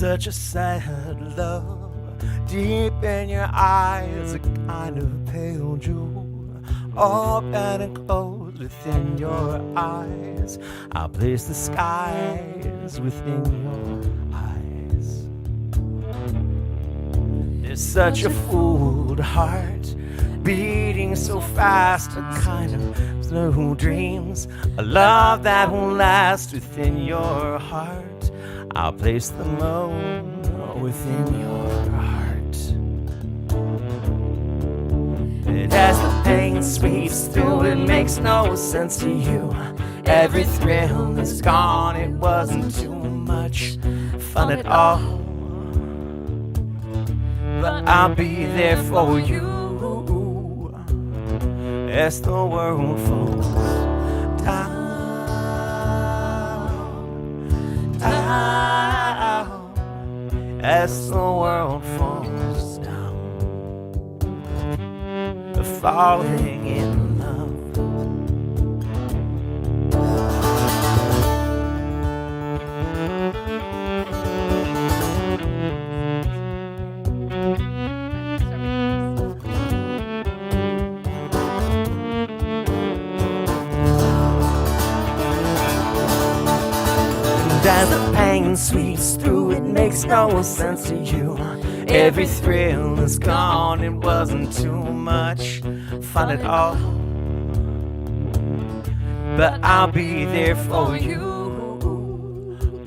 Such a sad love deep in your eyes, a kind of pale jewel, all bent and closed within your eyes. I'll place the skies within your eyes. There's such a fooled heart beating so fast, a kind of slow dreams, a love that won't last within your heart. I'll place the moon within your heart. And as the pain sweeps through, it makes no sense to you. Every thrill is gone, it wasn't too much fun at all. But I'll be there for you as the world falls down. As the world falls down, falling in love. pain sweeps through, it makes no sense to you. Every thrill is gone, it wasn't too much fun at all. But I'll be there for you.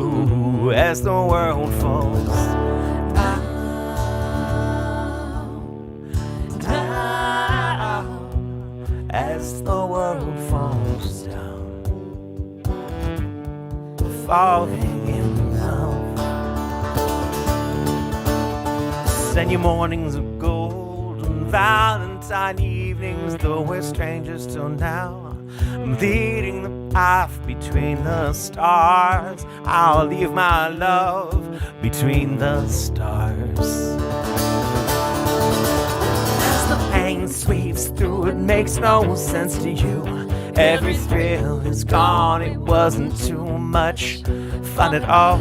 Ooh, as the world falls down, down, as the world falls down, falling in love. Send you mornings of gold and Valentine evenings, though we're strangers till now. I'm leading the path between the stars. I'll leave my love between the stars. As the pain sweeps through, it makes no sense to you. Every thrill is gone, it wasn't too much fun at all.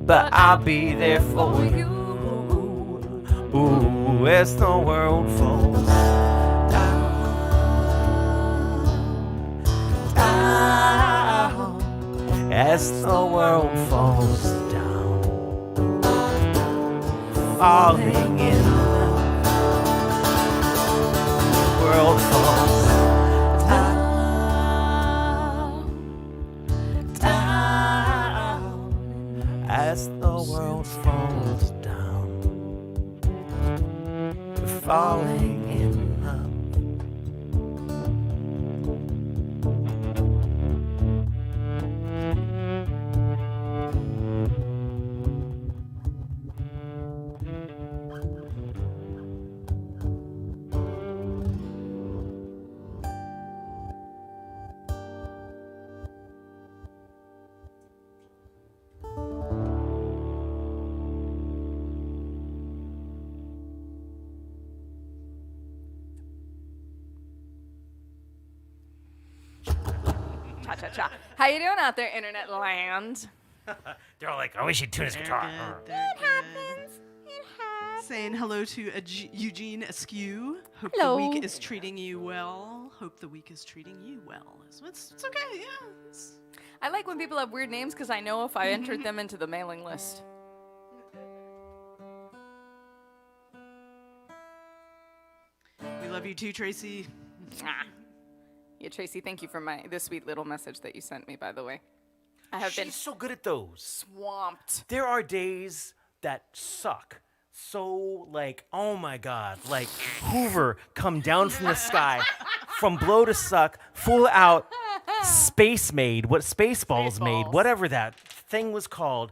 But I'll be there for you. Ooh, as the world falls down, down, as the world falls down, falling in love. The world falls down, down, as the world falls down, falling in love. Cha-cha-cha. How you doing out there, internet land? They're all like, I wish he'd tune his guitar. Saying hello to Eugene Askew. Hope Hello. the week is treating you well. Hope the week is treating you well. So it's okay, yeah. I like when people have weird names because I know if I entered them into the mailing list. We love you too, Tracy. Ah. Yeah, Tracy, thank you for this sweet little message that you sent me, by the way. I have been She's so good at those. swamped. There are days that suck. So, like, oh my God, like Hoover come down from the sky, from blow to suck, full out space made, what Spaceballs made, Spaceballs. whatever that thing was called,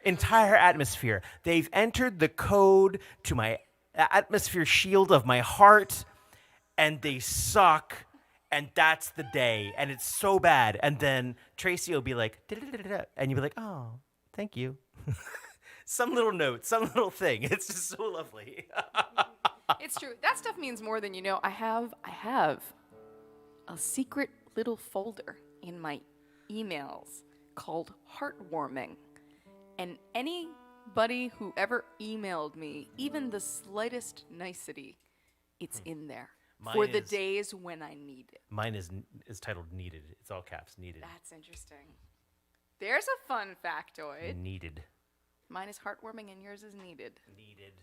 entire atmosphere. They've entered the code to my atmosphere shield of my heart, and they suck. And that's the day, and it's so bad. And then Tracy will be like, "Da-da-da-da-da," and you'll be like, oh, thank you. Some little note, some little thing. It's just so lovely. It's true. That stuff means more than you know. I have a secret little folder in my emails called Heartwarming. And anybody who ever emailed me, even the slightest nicety, it's in there. Mine for the is- days when I need it. Mine is titled Needed. It's all caps, Needed. That's interesting. There's a fun factoid. Needed. Mine is heartwarming and yours is needed. Needed.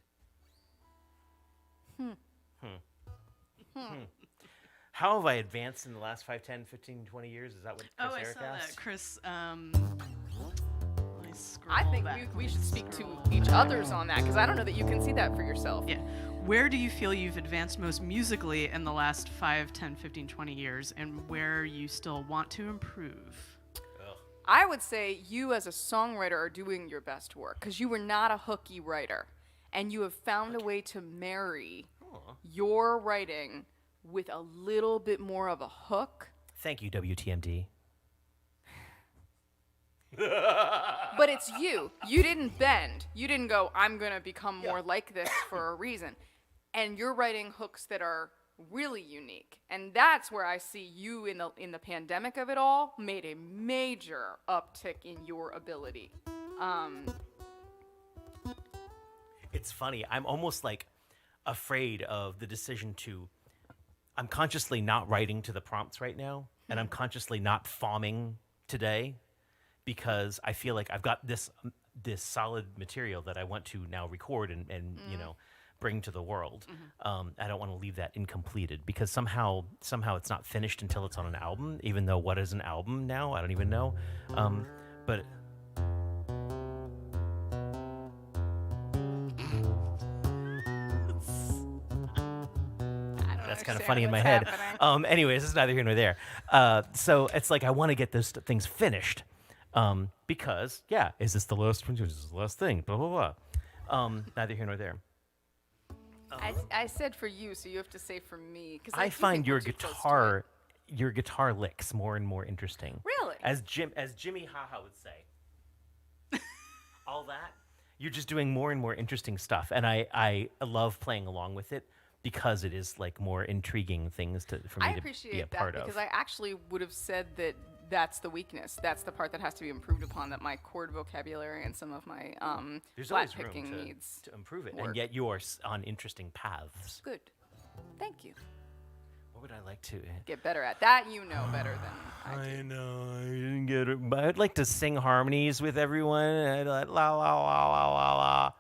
How have I advanced in the last 5, 10, 15, 20 years? Is that what Chris Oh, I Eric saw asked? that, Chris. Let me scroll I think back. we should speak to each other's on that because I don't know that you can see that for yourself. Yeah. Where do you feel you've advanced most musically in the last 5, 10, 15, 20 years, and where you still want to improve? I would say you as a songwriter are doing your best work because you were not a hooky writer. And you have found a way to marry your writing with a little bit more of a hook. Thank you, WTMD. But it's you. You didn't bend. You didn't go, I'm going to become more like this for a reason. And you're writing hooks that are really unique. And that's where I see you in the pandemic of it all made a major uptick in your ability. It's funny. I'm almost like afraid of the decision to. I'm consciously not writing to the prompts right now, and I'm consciously not fomming today because I feel like I've got this solid material that I want to now record and you know, bring to the world. I don't want to leave that incompleted because somehow it's not finished until it's on an album, even though what is an album now? I don't even know. But that's kind of funny in my head. Anyways, it's neither here nor there. So it's like I want to get those things finished because, yeah, is this the last thing? Blah, blah, blah. Neither here nor there. I said for you, so you have to say for me. I find your guitar licks more and more interesting. Really? As Jimmy Haha would say. All that. You're just doing more and more interesting stuff. And I love playing along with it because it is like more intriguing things for me to be a part of. Because I actually would have said that that's the weakness. That's the part that has to be improved upon, that my chord vocabulary and some of my There's flat always room picking needs to improve it. work. And yet you are on interesting paths. Good. Thank you. What would I like to Get better at that. You know better than I do. I know I didn't get it, but I'd like to sing harmonies with everyone. I'd like la la la la la la.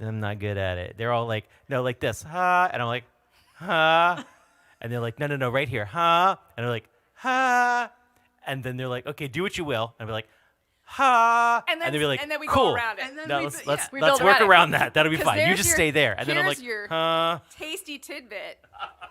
And I'm not good at it. They're all like, no, like this, ha, and I'm like, ha, and they're like, no, right here, ha, and they're like, ha, and then they're like, okay, do what you will, and I'll be like, ha, And then, they'll be like, and then we cool. go around it. And then No, we let's bu- let's, yeah. We let's build work around it. around that. That'll be 'Cause fine. You there's just your- stay there, and then I'm here's like, your ha. tasty tidbit.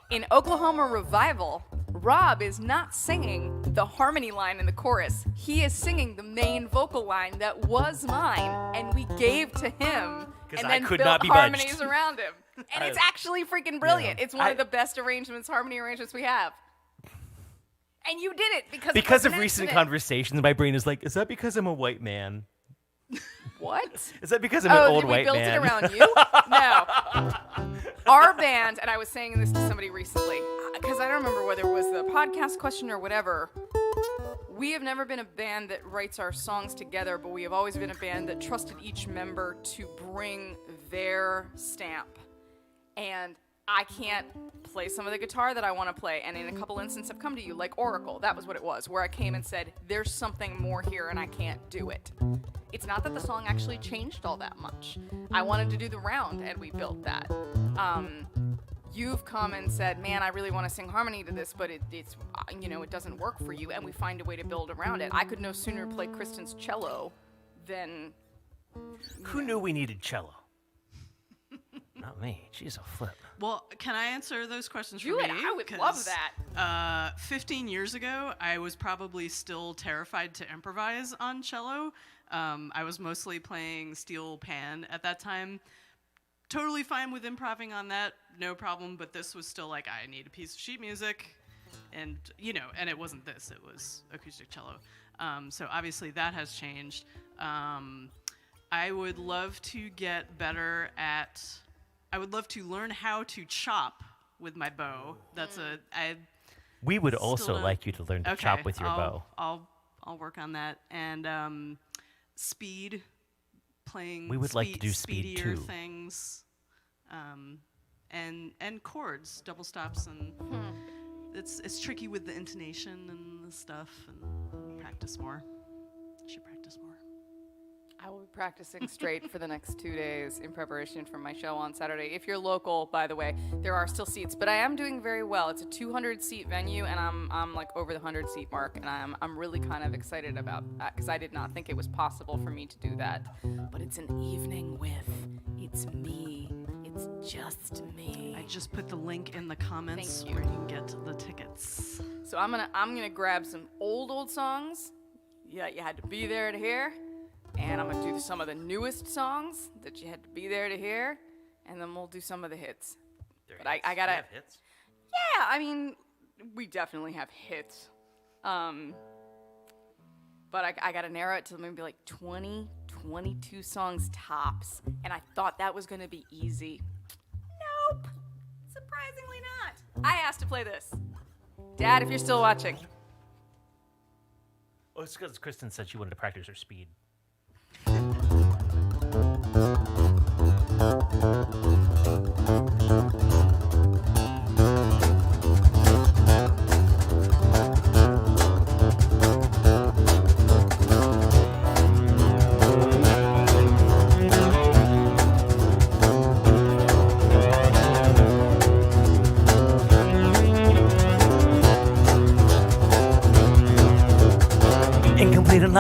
In Oklahoma Revival, Rob is not singing the harmony line in the chorus. He is singing the main vocal line that was mine, and we gave to him, 'Cause and I then could built not be harmonies budged. around him. And it's actually freaking brilliant. It's one of the best harmony arrangements we have. And you did it because Of an recent accident. conversations, my brain is like, is that because I'm a white man? What? Is that because I'm an old did we white build man? it around you? No. Our band, and I was saying this to somebody recently, because I don't remember whether it was the podcast question or whatever. We have never been a band that writes our songs together, but we have always been a band that trusted each member to bring their stamp. And I can't play some of the guitar that I want to play. And in a couple instances, I've come to you, like Oracle. That was what it was, where I came and said, there's something more here and I can't do it. It's not that the song actually changed all that much. I wanted to do the round, and we built that. You've come and said, man, I really want to sing harmony to this, but it's it doesn't work for you, and we find a way to build around it. I could no sooner play Kristen's cello than... Who knew we needed cello? Not me. Jeez, I'll flip. Well, can I answer those questions Do for it. me? I would love 'Cause, that. 15 years ago, I was probably still terrified to improvise on cello. I was mostly playing steel pan at that time. Totally fine with improvising on that, no problem, but this was still like, I need a piece of sheet music, and and it wasn't this, it was acoustic cello. So obviously that has changed. I would love to get better at, I would love to learn how to chop with my bow. We would Still also don't- like you to learn to chop with your bow. I'll work on that. And speed, playing. We would like to do speed, speedier too. things, and chords, double stops, and it's tricky with the intonation and the stuff. And practice more. Should practice more. I will be practicing straight for the next 2 days in preparation for my show on Saturday. If you're local, by the way, there are still seats, but I am doing very well. It's a 200-seat venue, and I'm like over the 100-seat mark, and I'm really kind of excited about that because I did not think it was possible for me to do that. But it's an evening it's me. It's just me. I just put the link in the comments Thank you. where you can get the tickets. So I'm gonna grab some old songs. Yeah, you had to be there to hear. And I'm going to do some of the newest songs that you had to be there to hear. And then we'll do some of the hits. But I gotta... have hits? Yeah, I mean, we definitely have hits. But I got to narrow it to maybe like 20, 22 songs tops. And I thought that was going to be easy. Nope. Surprisingly not. I asked to play this. Dad, if you're still watching. Oh, it's because Kristen said she wanted to practice her speed.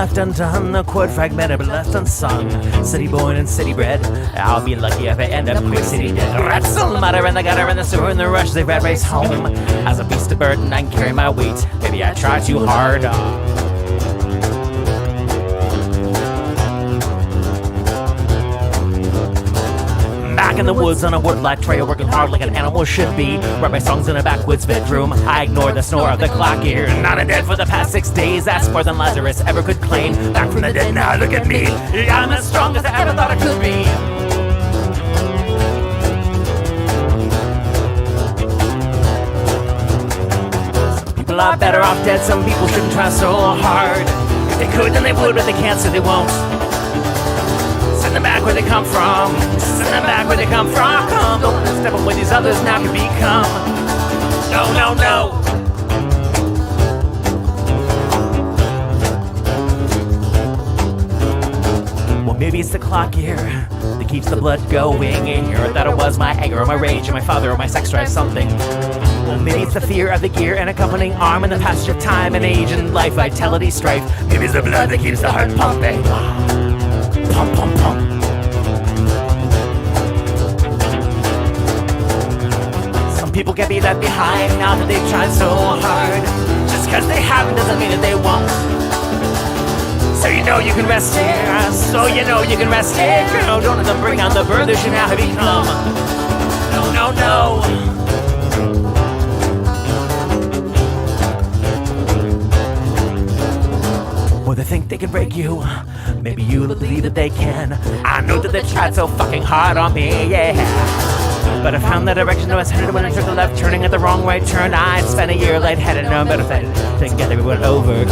left undone, the chord fragmented but left unsung. City born and city bred, I'll be lucky if I end up quick city dead. Rats in the mutter and the gutter and the sewer and the rush, they rat race home. As a beast of burden, I can carry my weight. Maybe I try too hard. Back in the woods on a woodlot trail, working hard like an animal should be. Write my songs in a backwoods bedroom. I ignore the snore of the clock here. Not a dead for the past 6 days. That's more than Lazarus ever could claim. Back from the dead now, look at me. I'm as strong as I ever thought I could be. Some people are better off dead. Some people shouldn't try so hard. If they could, then they would, but they can't, so they won't. Send them back where they come from. Send them back where they come from. Don't let them step on where these others now can become. No, no, no. Well, maybe it's the clock here that keeps the blood going in here. Or that it was my anger or my rage or my father or my sex drive something. Well, maybe it's the fear of the gear and accompanying arm and the passage of time and age and life, vitality, strife. Maybe it's the blood that keeps the heart pumping. Pump, pump, pump. Some people get beat left behind now that they've tried so hard. Just cause they haven't doesn't mean that they won't. So you know you can rest here. So you know you can rest here. Girl, don't let them bring on the burden that you now have become. No, no, no. Or they think they can break you. Maybe you believe that they can. I know that they've tried so fucking hard on me, yeah. But I found the direction I was headed when I took the left, turning at the wrong right turn. I spent a year lightheaded, no better thing. Together we went over.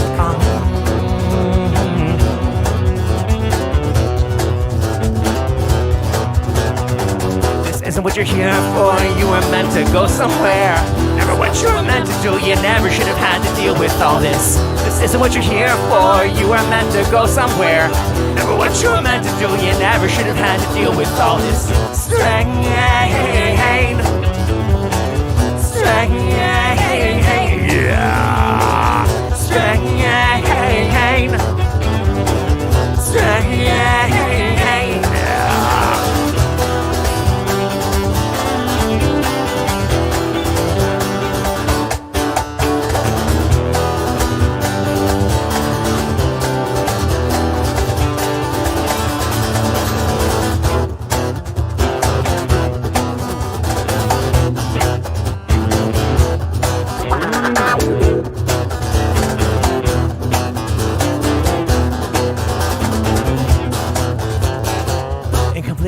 This isn't what you're here for. You were meant to go somewhere. Never what you were meant to do. You never should have had to deal with all this. This isn't what you're here for. You were meant to go somewhere. Never what you were meant to do. You never should have had to deal with all this strain. Strain. Yeah. Strain.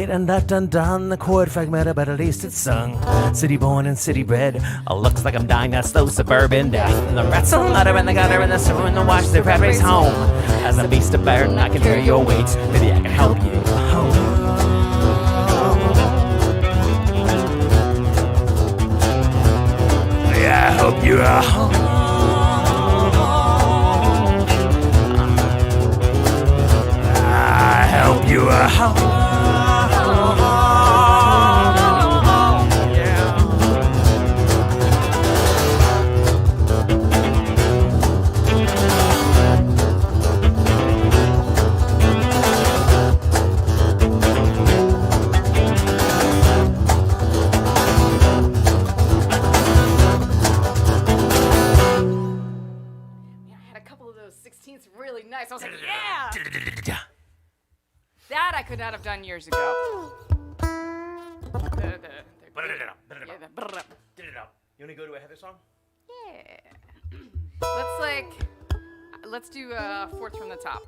And left undone, the chord fragmented, but at least it's sung. City born and city bred, looks like I'm dying that slow suburban death. And the rats and ladder and the gutter and the sewer and the wash, they rat race home. As a beast of burden, I can carry your weight. Maybe I can help you home. Yeah, I hope you are home. I hope you are home. Really nice. I was like, yeah! That I could not have done years ago. You want to go to a Heather song? Yeah. Let's do fourth from the top.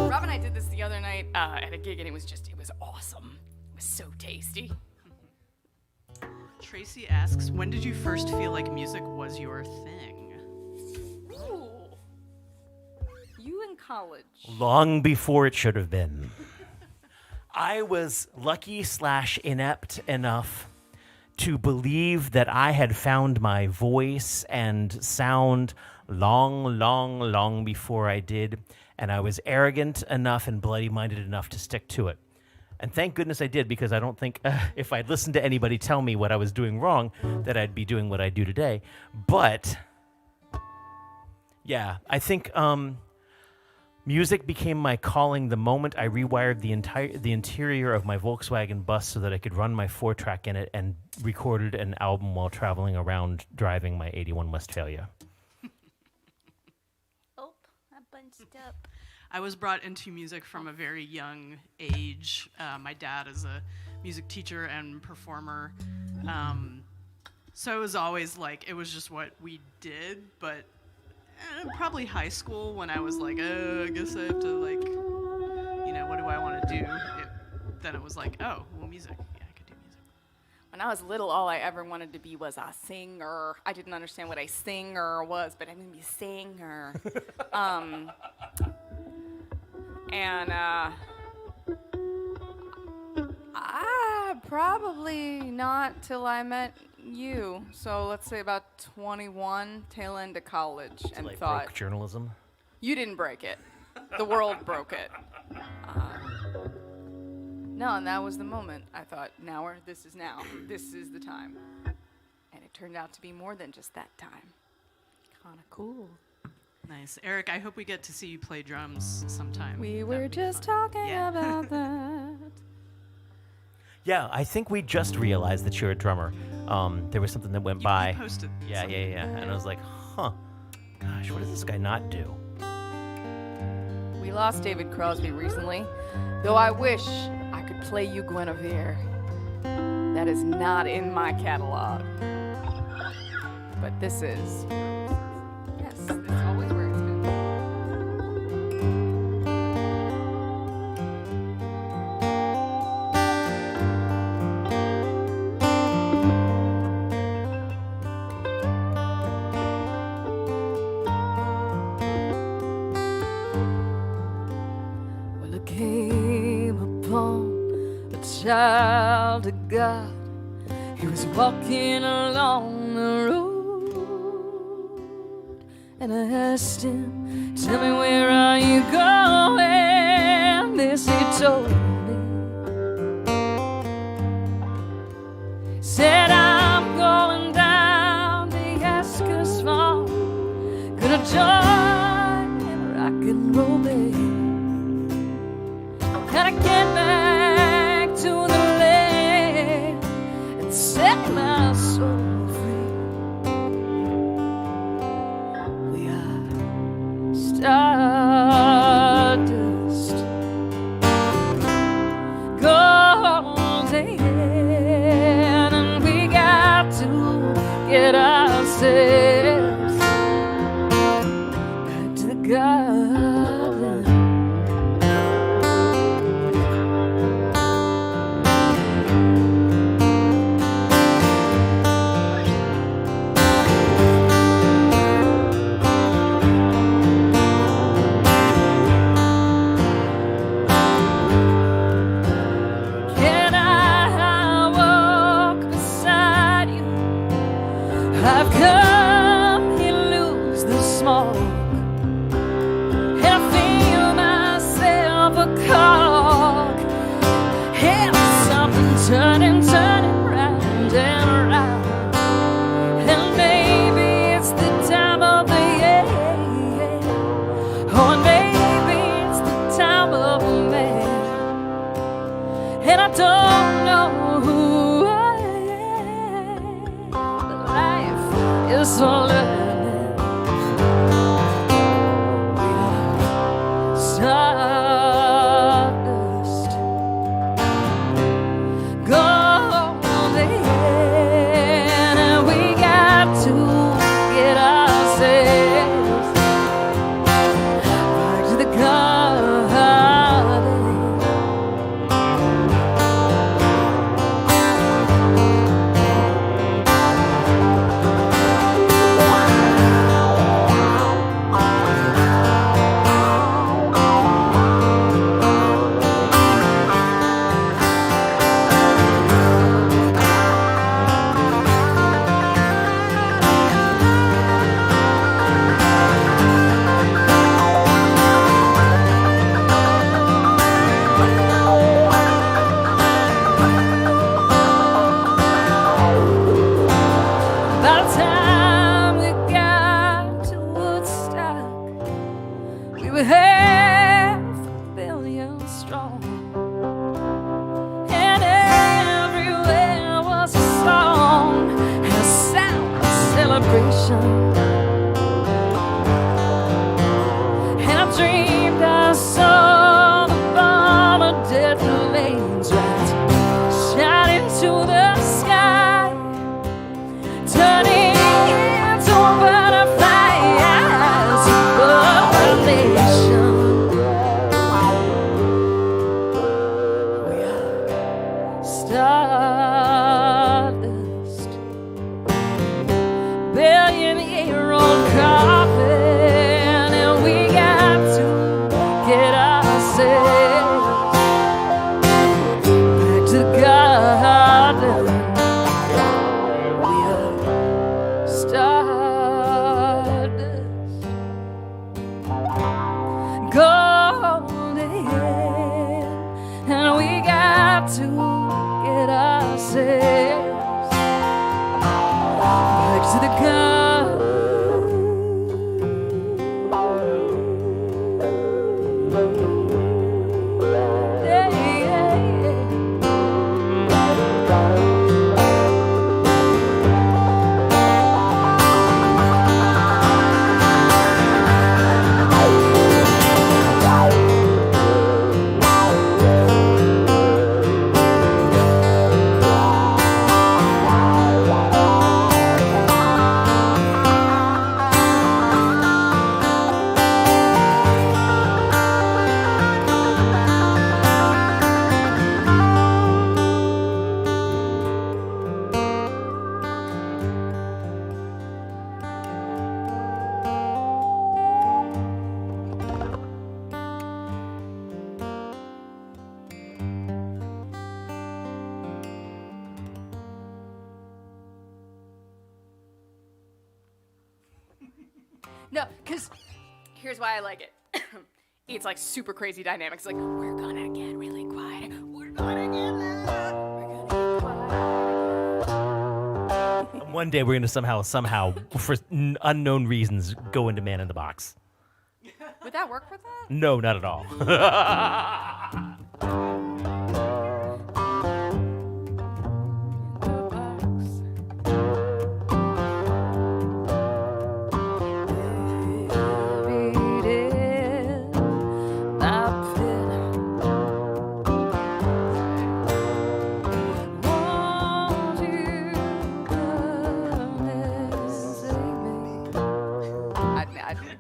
Rob and I did this the other night at a gig, and it was awesome. It was so tasty. Tracy asks, when did you first feel like music was your thing? Ooh. You in college. Long before it should have been. I was lucky/inept enough to believe that I had found my voice and sound long before I did, and I was arrogant enough and bloody-minded enough to stick to it. And thank goodness I did, because I don't think if I'd listened to anybody tell me what I was doing wrong, that I'd be doing what I do today. But Yeah, I think music became my calling the moment I rewired the interior of my Volkswagen bus so that I could run my 4-track in it and recorded an album while traveling around driving my 81 Westphalia. Oh, I bunched up. I was brought into music from a very young age. My dad is a music teacher and performer. So it was always like, it was just what we did, but probably high school when I was like, I guess I have to like, what do I want to do? Then it was like, oh, well, music. Yeah, I could do music. When I was little, all I ever wanted to be was a singer. I didn't understand what a singer was, but I'm going to be a singer. Probably not till I met you. So let's say about 21, tail end of college, and Like thought, broke journalism. you didn't break it. The world broke it. No, and that was the moment. I thought, this is now. This is the time. And it turned out to be more than just that time. Kind of cool. Nice. Eric, I hope we get to see you play drums sometime. We That were would be just fun. talking Yeah. about that. Yeah, I think we just realized that you're a drummer. There was something that went You by. posted Yeah. something. And I was like, huh. Gosh, what does this guy not do? We lost David Crosby recently, though I wish I could play you Guinevere. That is not in my catalog. But this is. Yes, it's always where it's been. Well, I came upon a child of God. He was walking along the road, and I asked him, "Tell me, where are you going?" This he told me. Said, "I'm going down to Yaska's farm, gonna join in a rock and roll band. Gotta get back to the land and set my soul free. We are stars." 500,000,000 strong. And everywhere was a song, a sound, a celebration. And I dreamed I saw the bomb of dead flames right shining to the sky, turning into a butterfly as above the nation. We are stardust, billion-year-old coffin, and we got to get ourselves back to the garden. We are stardust, golden, and we got to get ourselves back to the garden. Yeah, yeah, yeah. No, because here's why I like it. It's like super crazy dynamics. Like, we're gonna get really quiet. We're gonna get loud. We're gonna get quiet. One day we're going to somehow, for unknown reasons, go into Man in the Box. Would that work for that? No, not at all.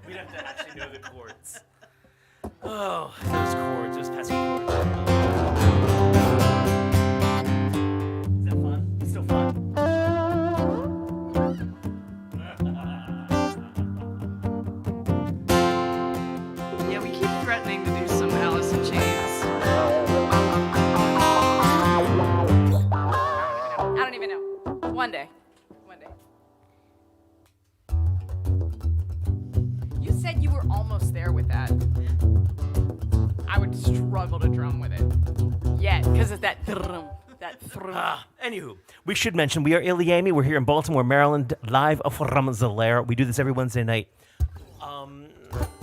We'd have to actually know the chords. Oh, those chords, those pesky chords. Is that fun? It's still fun? Yeah, we keep threatening to do some Alice in Chains. I don't even know. One day. One day. You said you were almost there with that. I would struggle to drum with it. Yeah, because it's that thrum, that thrum. Anywho, we should mention we are Iliami. We're here in Baltimore, Maryland, live from the Lair. We do this every Wednesday night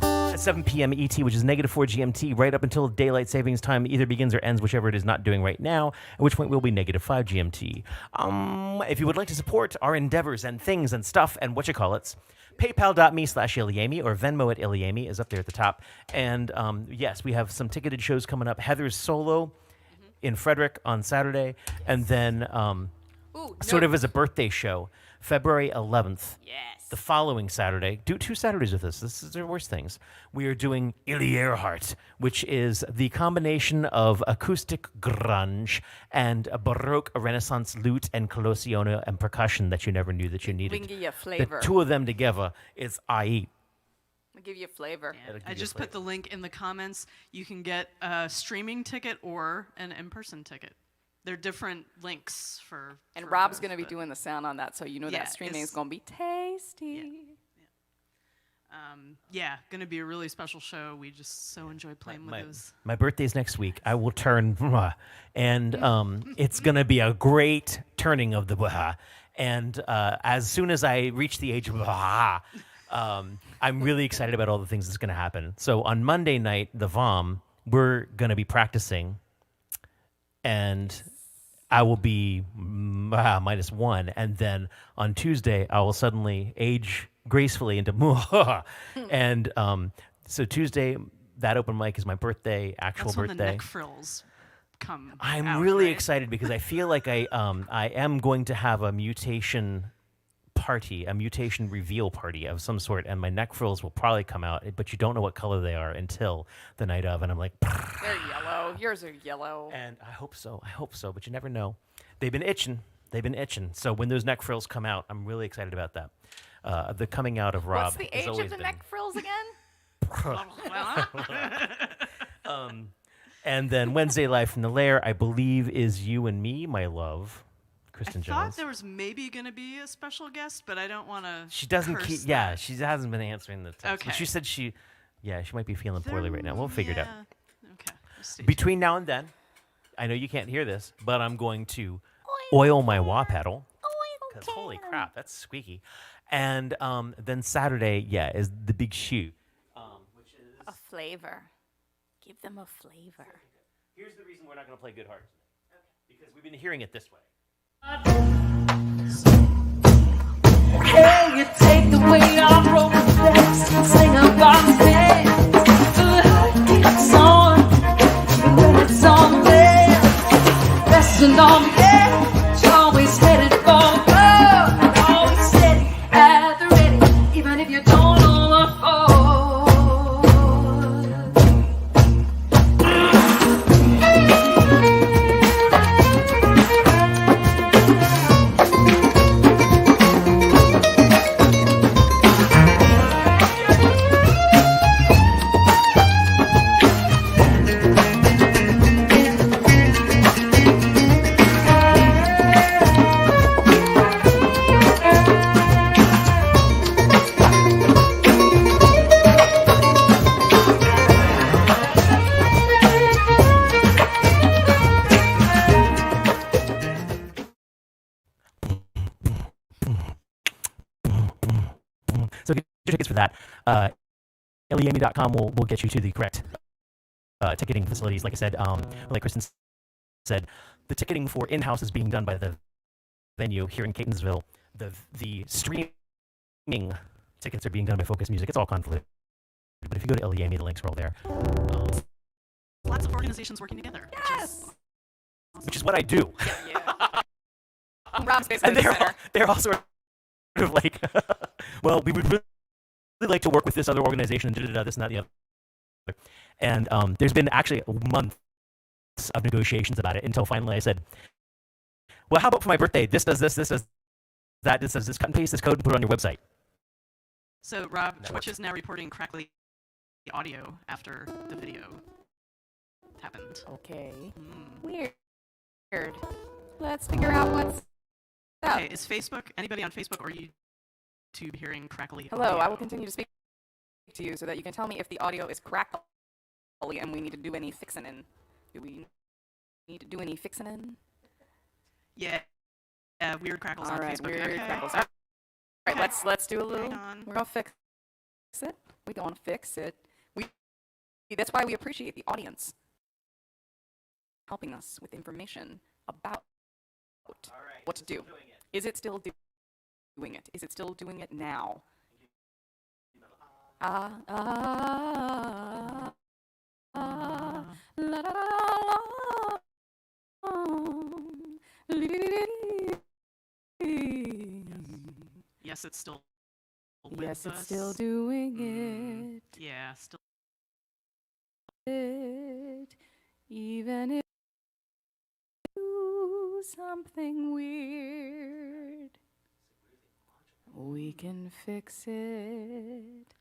at 7 p.m. ET, which is -4 GMT, right up until daylight savings time either begins or ends, whichever it is not doing right now, at which point we'll be -5 GMT. If you would like to support our endeavors and things and stuff and whatchamacallits, PayPal.me/Iliami or Venmo at Iliami is up there at the top. And yes, we have some ticketed shows coming up. Heather's solo in Frederick on Saturday, and then sort of as a birthday show, February 11th. Yes. The following Saturday, do 2 Saturdays with us. This is the worst things. We are doing Ili Earhart, which is the combination of acoustic grunge and a Baroque, a Renaissance lute and colossione and percussion that you never knew that you needed. We can give you a flavor. The two of them together is IE. I'll give you a flavor. I just put the link in the comments. You can get a streaming ticket or an in-person ticket. They're different links for. And for Rob's both, going to be but- doing the sound on that, so you know Yeah, that streaming is it's- going to be tasty. Yeah, going to be a really special show. We just so enjoy playing with those. My birthday's next week. I will turn, and it's going to be a great turning of the. And as soon as I reach the age of, I'm really excited about all the things that's going to happen. So on Monday night, the VOM, we're going to be practicing, and I will be -1. And then on Tuesday, I will suddenly age gracefully into muha. And so Tuesday, that open mic is my birthday, actual That's when birthday. the neck frills come I'm out, really right? excited because I feel like I am going to have a mutation party, a mutation reveal party of some sort, and my neck frills will probably come out, but you don't know what color they are until the night of, and I'm like, They're yellow. Yours are yellow. and I hope so, but you never know. They've been itching. So when those neck frills come out, I'm really excited about that. The coming out of Rob. What's the has age always of the been- neck frills again? And then Wednesday live from the Lair, I believe, is you and me, my love, Kristen I Jones. thought there was maybe going to be a special guest, but I don't want to. She doesn't keep. Yeah, she hasn't been answering the text. Okay. She said she might be feeling poorly right now. We'll figure it out. Okay. We'll stay tuned. Between now and then, I know you can't hear this, but I'm going to oil my wah pedal. Because holy crap, that's squeaky. And then Saturday, is the big shoe. Which is A flavor. Give them a flavor. here's the reason we're not going to play Good Heart. Because we've been hearing it this way. Hey, you take the weight off broken steps, sing about things. The heart keeps on, the it's on there, resting on the edge, always headed for gold, always steady at the ready, even if you don't know what for. So get your tickets for that. LEAME.com will get you to the correct ticketing facilities. Like I said, like Kristen said, the ticketing for in-house is being done by the venue here in Catonsville. The streaming tickets are being done by Focus Music. It's all convoluted. But if you go to LEAME, the links are all there. Lots of organizations working together. Yes. Which is what I do. Yeah. Rob's basically And the center. they're all sort of like, well, we would really like to work with this other organization, and this and that, and the other. And there's been actually months of negotiations about it until finally I said, well, how about for my birthday, this does this does that, this does this, cut and paste this code and put it on your website. So, Rob, That Twitch works. is now reporting crackly audio after the video happened. Okay. Hmm. Weird. Let's figure out what's up. Okay, is anybody on Facebook or YouTube hearing crackly Hello, audio? I will continue to speak to you so that you can tell me if the audio is crackly and we need to do any fixing in. Do we need to do any fixing in? Yeah. Weird crackles All on right, Facebook. weird Okay. crackles. All right, Okay. let's do a little. Hang on. We're gonna fix it. We're gonna fix it. That's why we appreciate the audience helping us with information about what to do. Is it still doing it? Is it still doing it now? La la Yes, it's still with Yes, it's us. still doing Yeah, still. it. Even if you do something weird, we can fix it.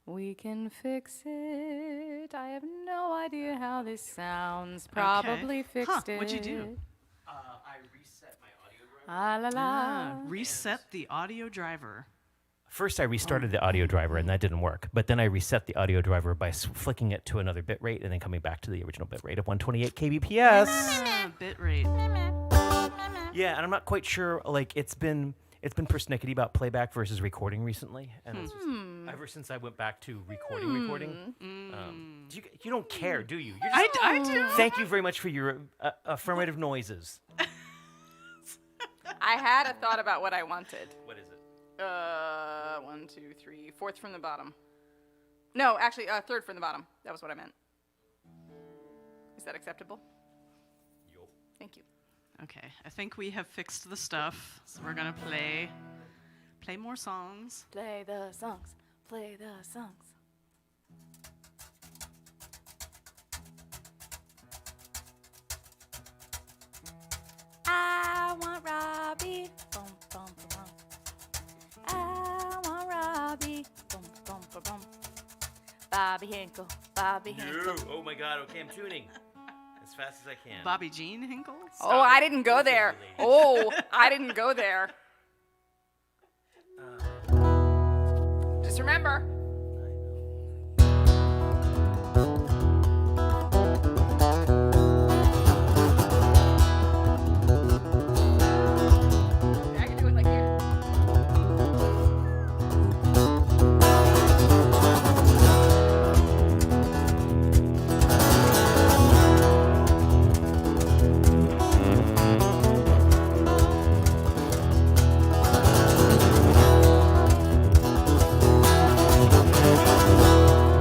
We can fix it. I have no idea how this sounds. Probably fixed it. What'd you do? I reset my audio driver. La la la. Reset the audio driver. First, I restarted the audio driver, and that didn't work. But then I reset the audio driver by flicking it to another bit rate and then coming back to the original bit rate of 128 kbps. Bitrate. Yeah, and I'm not quite sure. Like, it's been persnickety about playback versus recording recently, and it's just, Ever since I went back to recording, you don't care, do you? You're just, I do. Thank you very much for your affirmative noises. I had a thought about what I wanted. What is it? 1, 2, 3, fourth from the bottom. No, actually, third from the bottom. That was what I meant. Is that acceptable? Yo. Thank you. Okay, I think we have fixed the stuff, so we're gonna play more songs. Play the songs. Play the songs. I want Robbie. Boom, boom, boom. I want Robbie. Boom, boom, boom, boom. Bobby Hinkle. Bobby Hinkle. Oh my God. Okay, I'm tuning as fast as I can. Bobby Jean Hinkle? Oh, I didn't go there. Oh, I didn't go there. Just remember. I can do it like here.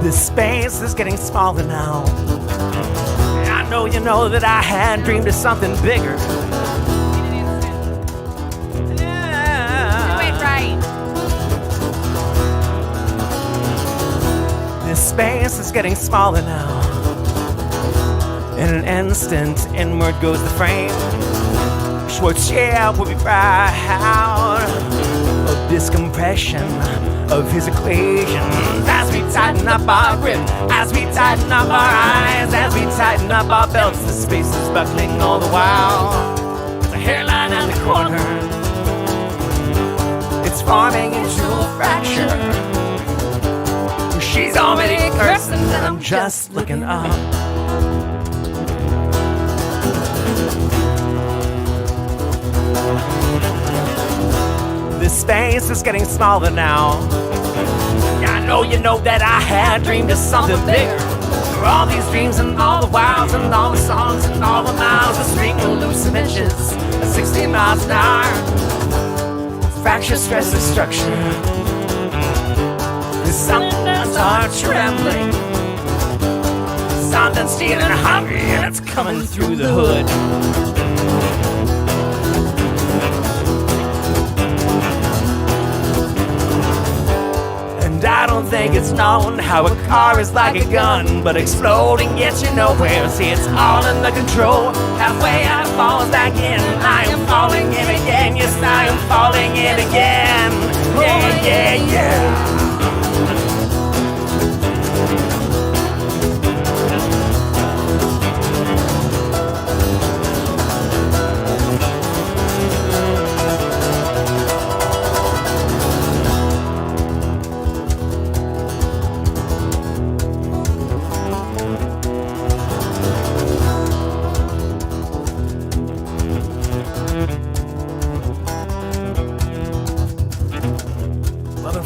This space is getting smaller now. I know you know that I had dreamed of something bigger. Do it right. This space is getting smaller now. In an instant, inward goes the frame. Schwartz, yeah, will be proud of this compression of his equations. As we tighten up our grip, as we tighten up our eyes, as we tighten up our belts, the space is buckling all the while. The hairline at the corner, it's forming into a fracture. She's already cursing and I'm just looking up. This space is getting smaller now. I know you know that I had dreamed of something bigger. For all these dreams and all the wilds and all the songs and all the miles, the string will lose some inches at 60 miles an hour. Fracture, stress, destruction. There's something that's heart trembling. Something stealing hungry and it's coming through the hood. And I don't think it's known how a car is like a gun, but exploding gets you nowhere. See, it's all in the control. Halfway out falls back in. I am falling in again. Yes, I am falling in again. Yeah, yeah, yeah.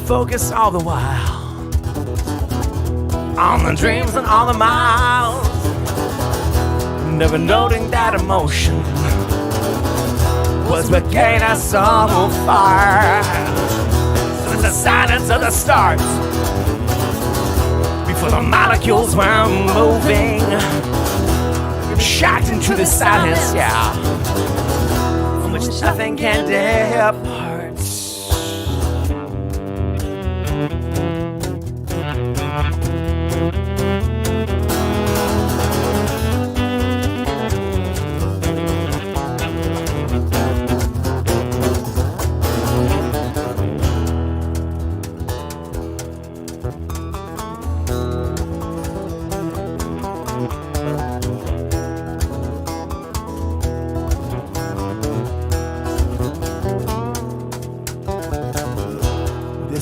Focus all the while on the dreams and all the miles, never noting that emotion was what gained us so far. Since the silence of the stars, before the molecules were moving, shocked into the silence, yeah, from which nothing can depart.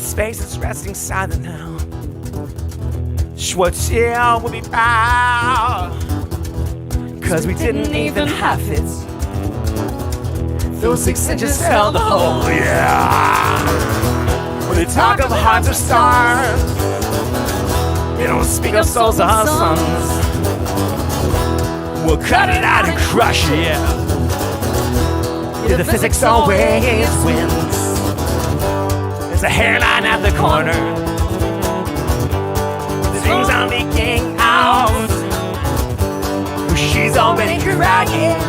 Space is resting silent now. Schwartz, yeah, will be proud, 'cause we didn't even have it. Those 6 inches held the whole, yeah. When they talk of hearts or stars, they don't speak of souls or sons. We'll cut it out and crush it, yeah. The physics always wins. There's a hairline at the corner. The things I'm leaking out. She's already crying.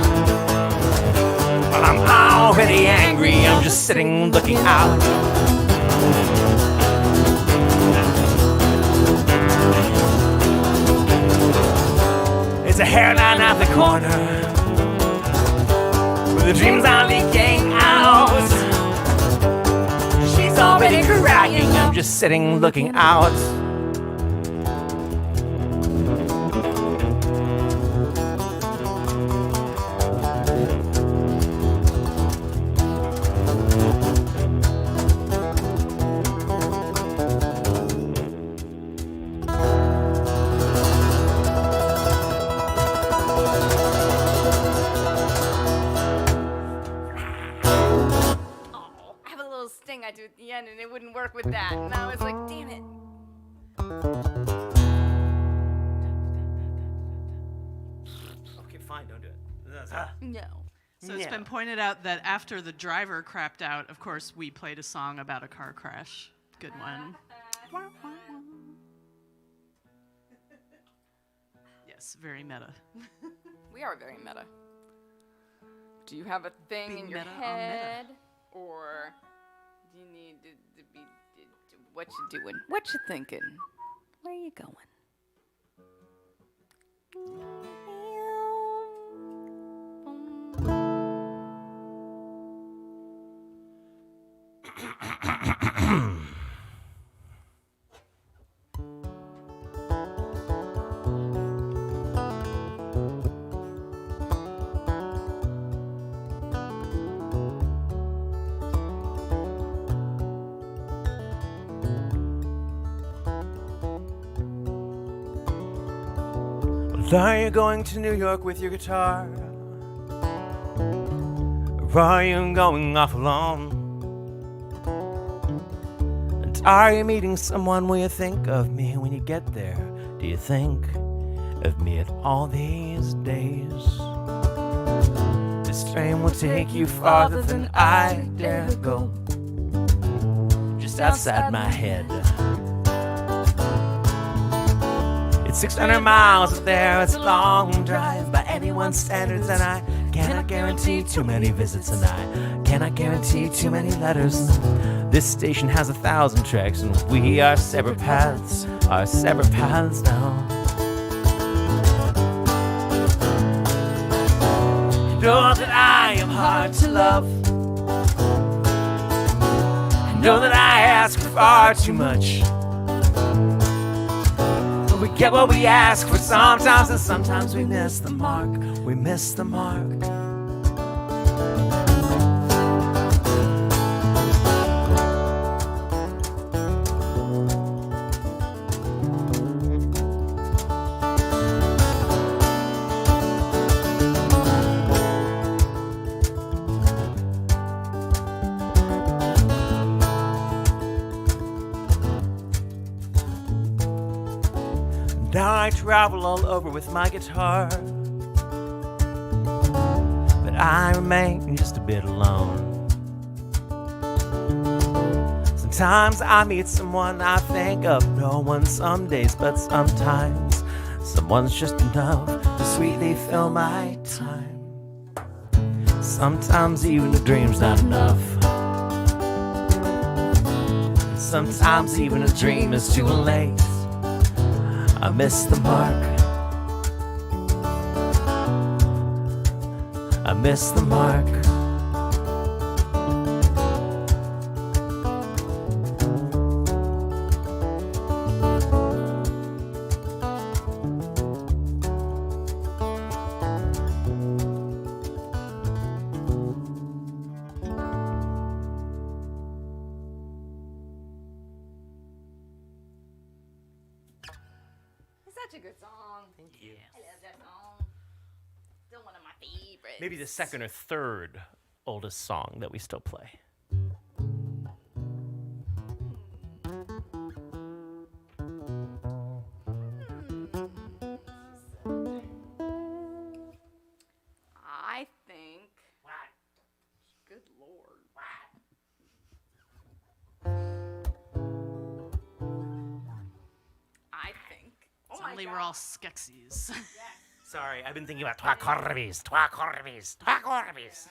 But I'm already angry. I'm just sitting looking out. There's a hairline at the corner. The dreams are leaking out. She's already crying. I'm just sitting looking out. I do at the end, and it wouldn't work with that. And I was like, damn it. Okay, fine, don't do it. No. So it's been pointed out that after the driver crapped out, of course, we played a song about a car crash. Good one. Yes, very meta. We are very meta. Do you have a thing Being in your meta on head? Or do you need to be... What you doing? What you thinking? Where you going? Are you going to New York with your guitar? Or are you going off alone? And are you meeting someone? Will you think of me when you get there? Do you think of me at all these days? This train will take you farther than I dare go. Just outside my head. It's 600 miles up there, it's a long drive by anyone's standards, and I cannot guarantee too many visits, and I cannot guarantee too many letters. This station has 1,000 tracks, and we are separate paths now. Know that I am hard to love. Know that I ask for far too much. We get what we ask for sometimes, and sometimes we miss the mark. We miss the mark. Now I travel all over with my guitar, but I remain just a bit alone. Sometimes I meet someone I think of no one some days, but sometimes someone's just enough to sweetly fill my time. Sometimes even a dream's not enough. Sometimes even a dream is too late. I miss the mark. I miss the mark. Such a good song. Thank you. I love that song. Still one of my favorites. Maybe the second or third oldest song that we still play. Apparently, we're all Skeksis. Sorry, I've been thinking about Trois Corbies, Trois Corbies, Trois Corbies.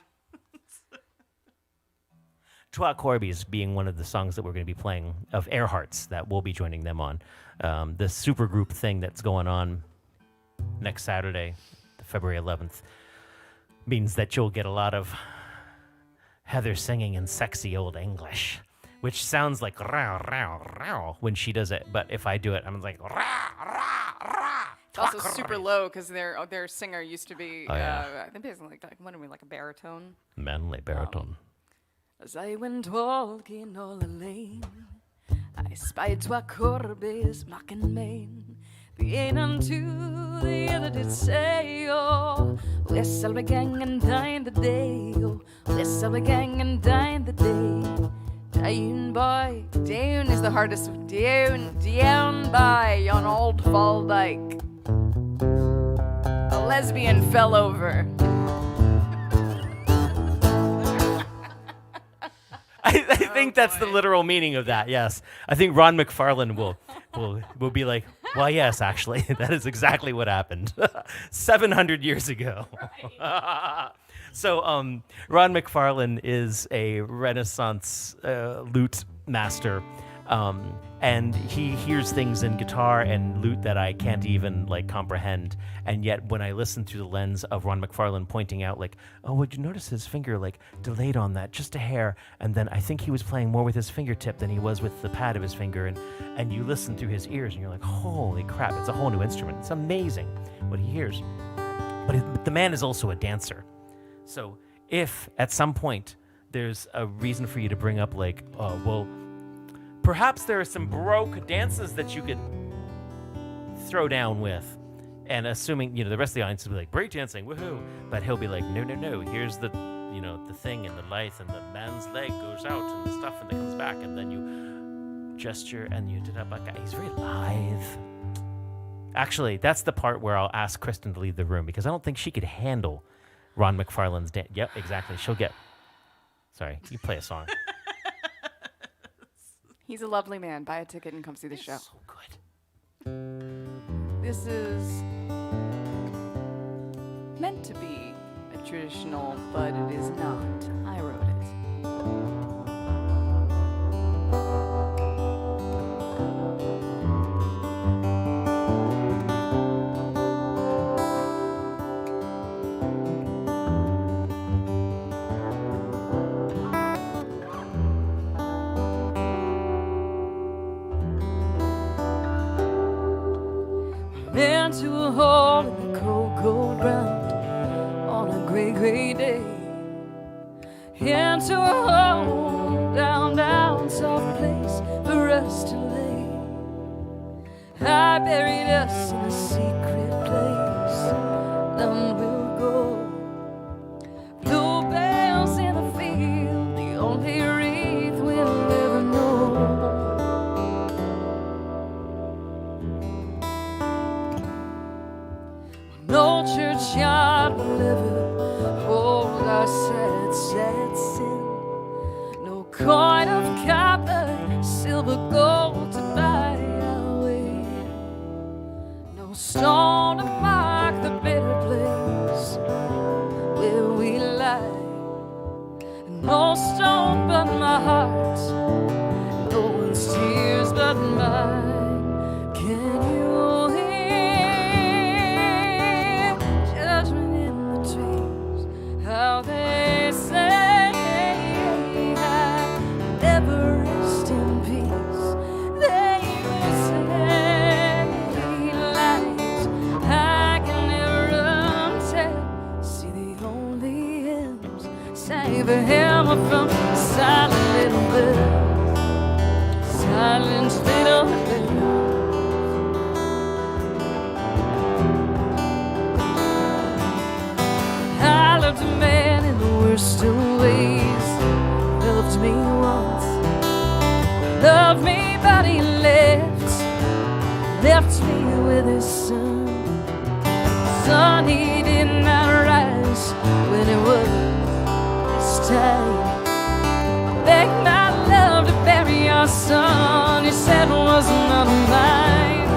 Trois Corbies being one of the songs that we're going to be playing of Earhart's that we'll be joining them on. The supergroup thing that's going on next Saturday, February 11th, means that you'll get a lot of Heather singing in sexy old English, which sounds like rah, rah, rah when she does it. But if I do it, I'm like rah, rah, rah. It's also super low because their singer used to be, I think basically like a baritone. Manly baritone. As I went walking all the lane, I spied Trois Corbies mocking main. The ane unto the other did say, oh, where shall we gang and dine the day? Oh, where shall we gang and dine the day? Down by, down is the hardest, down by on Old Fall Dyke. A lesbian fell over. I think that's the literal meaning of that. Yes, I think Ron McFarlane will be like, well, yes, actually, that is exactly what happened 700 years ago. So, Ron McFarlane is a Renaissance lute master, and he hears things in guitar and lute that I can't even comprehend. And yet, when I listen through the lens of Ron McFarlane pointing out, oh, would you notice his finger delayed on that just a hair? And then I think he was playing more with his fingertip than he was with the pad of his finger. And you listen through his ears, and you're like, holy crap! It's a whole new instrument. It's amazing what he hears. But the man is also a dancer. So if at some point there's a reason for you to bring up perhaps there are some Baroque dances that you could throw down with, and assuming the rest of the audience will be like breakdancing, woohoo! But he'll be like, no, here's the the thing and the lithe and the man's leg goes out and the stuff and it comes back and then you gesture and you did up. He's very lithe. Actually, that's the part where I'll ask Kristen to leave the room because I don't think she could handle Ron McFarlane's dance. Yep, exactly. She'll get. Sorry, you play a song. He's a lovely man. Buy a ticket and come see the show. So good. This is meant to be a traditional, but it is not. I wrote it. Into a hole in the cold, cold ground on a gray, gray day. Into a hole down, down, soft place for us to lay. I buried us in a secret place. None will go. Bluebells in the field, the only wreath we'll ever know. No churchyard will ever hold our sad, sad sin. No coin of copper, silver, gold to buy our way. No stone to mark the bitter place where we lie. No stone but my heart, no one's tears but mine. Can you how they say I never rest in peace. They will say lies I can never untell. See the only hymns sang for him from silent little bells, silent little bells. I loved a man in the worst of ways. Loved me once, loved me, but he left me with his son. Son, he did not rise when it was his time. Begged my love to bury our son. He said it was none of mine.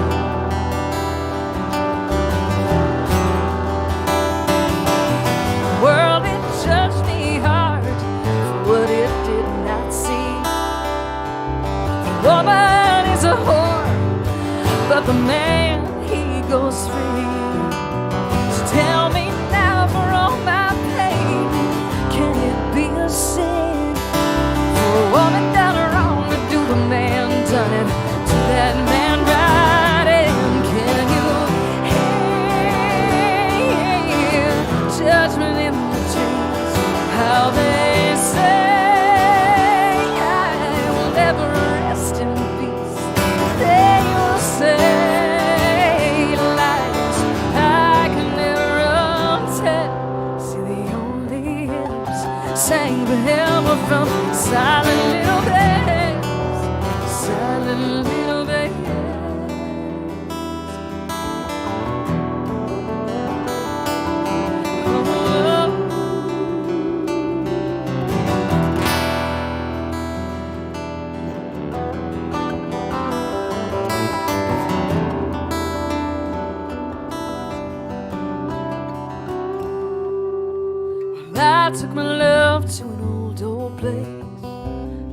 I took my love to an old place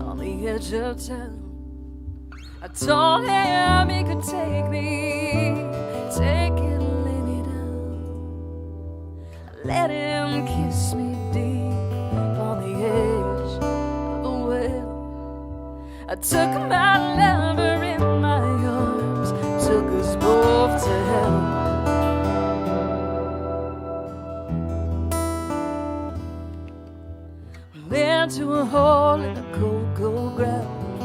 on the edge of town. I told him he could take it and lay me down. I let him kiss me deep on the edge of the well. I took my lover in my arms, took us both to hell. Into a hole in the cold, cold ground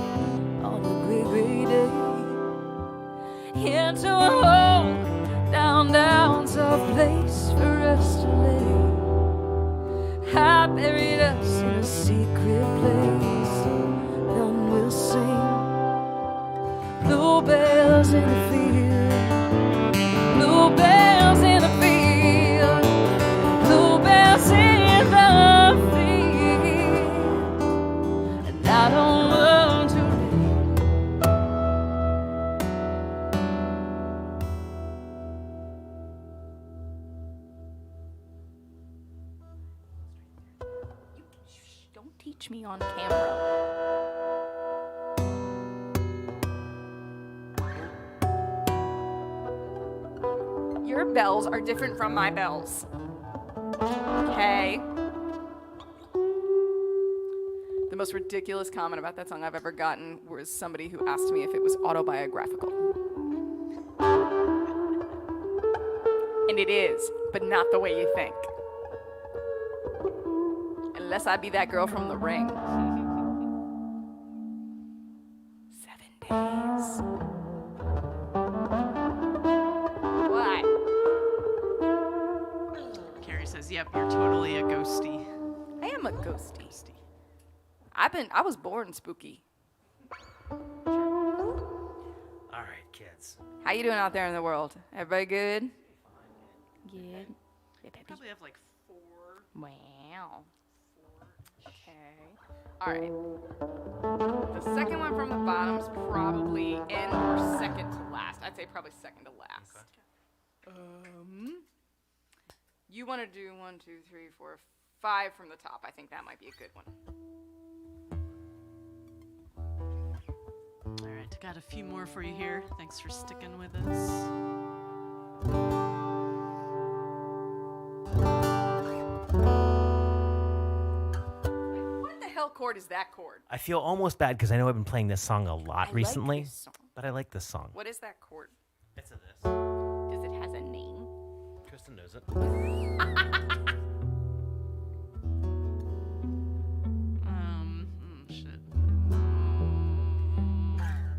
on a gray, gray day. Into a hole, down, tough place for us to lay. I buried us in a secret place. None will sing. Bluebells in the field. Bluebells in the field. Bluebells in the field. I don't want to Don't teach me on camera. Your bells are different from my bells. Okay? The most ridiculous comment about that song I've ever gotten was somebody who asked me if it was autobiographical. And it is, but not the way you think. Unless I be that girl from The Ring. 7 days. What? Carrie says, yep, you're totally a ghosty. I am a ghosty. I was born spooky. All right, kids. How you doing out there in the world? Everybody good? Good. Yeah, baby. Probably have like 4. Wow. Okay. All right. The second one from the bottom's probably end or second to last. I'd say probably second to last. Okay. You want to do 1, 2, 3, 4, 5 from the top. I think that might be a good one. All right, got a few more for you here. Thanks for sticking with us. What the hell chord is that chord? I feel almost bad because I know I've been playing this song a lot recently, like this song. but I like this song. What is that chord? It's a this. Does it has a name? Kristen knows it. Shit.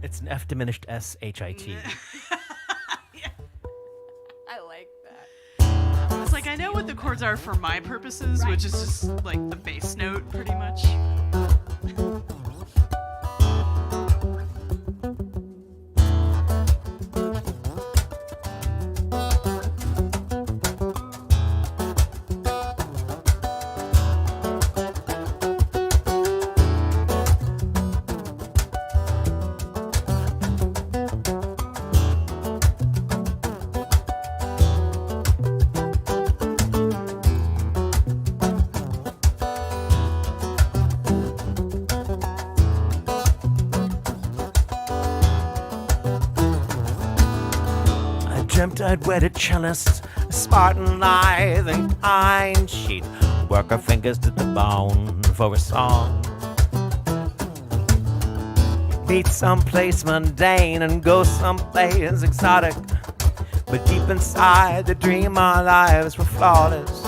It's an F diminished SHIT. I like that. It's like, I know what the chords are for my purposes, which is just like the bass note, pretty much. Dreamt I'd wed a cellist, a Spartan lithe and kind. She'd work her fingers to the bone for a song. Meet someplace mundane and go someplace exotic. But deep inside the dream our lives were flawless.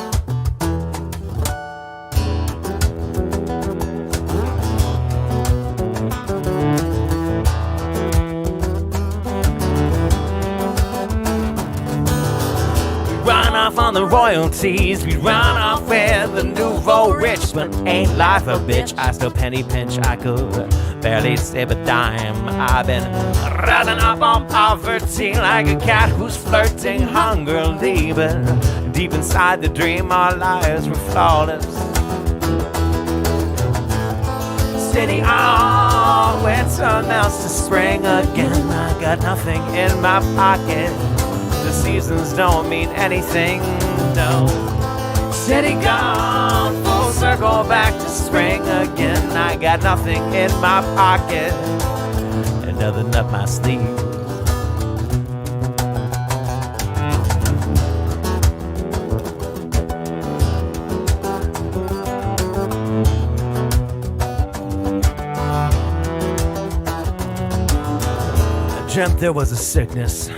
On the royalties, we run off with the nouveau rich, but ain't life a bitch? I still penny pinch, I could barely save a dime. I've been running up on poverty like a cat who's flirting hungrily, but deep inside the dream our lives were flawless. City on, winter melts to spring again. I got nothing in my pocket. The seasons don't mean anything, no. Steady gone, full circle back to spring again. I got nothing in my pocket and nothing up my sleeve. I dreamt there was a sickness.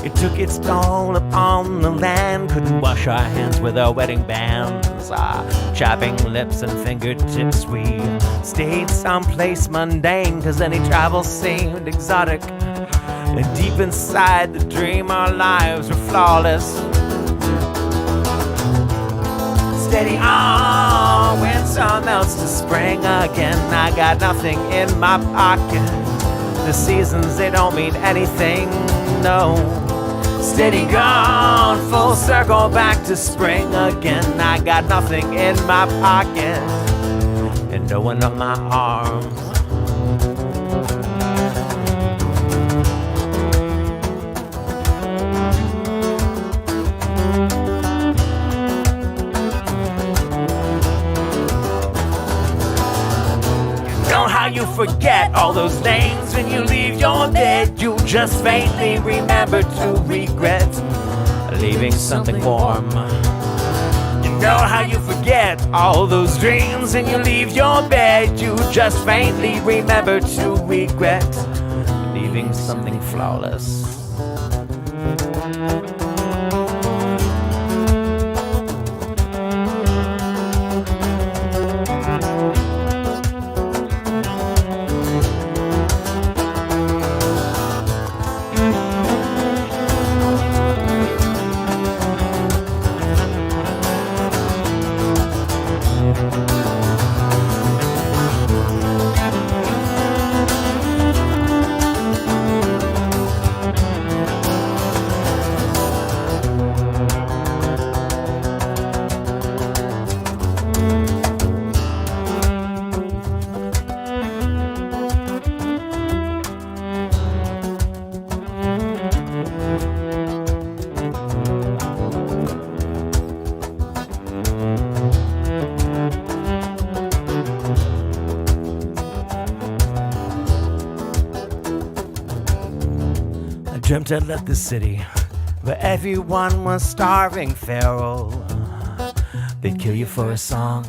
It took its toll upon the land. Couldn't wash our hands with our wedding bands. Chapping lips and fingertips. We stayed someplace mundane, cause any travel seemed exotic. And deep inside the dream, our lives were flawless. Steady on, winter melts to spring again. I got nothing in my pocket. The seasons, they don't mean anything, no. Steady gone, full circle back to spring again. I got nothing in my pocket and no one on my arm. How you forget all those names when you leave your bed. You just faintly remember to regret leaving something warm. You know how you forget all those dreams when you leave your bed. You just faintly remember to regret leaving something flawless. Dreamt I'd left the city, but everyone was starving feral. They'd kill you for a song.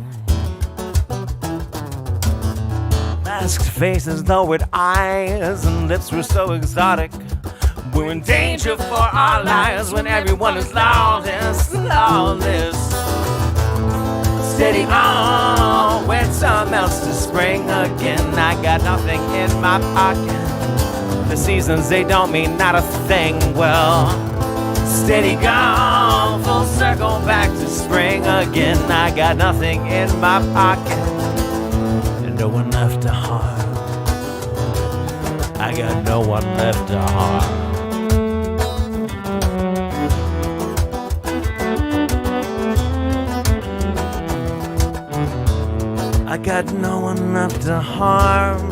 Masked faces, lowered eyes, and lips were so exotic. We're in danger for our lives when everyone is lawless, lawless. Steady on, winter melts to spring again. I got nothing in my pocket. The seasons, they don't mean not a thing. Well, steady gone, full circle back to spring again. I got nothing in my pocket and no one left to harm. I got no one left to harm. I got no one left to harm.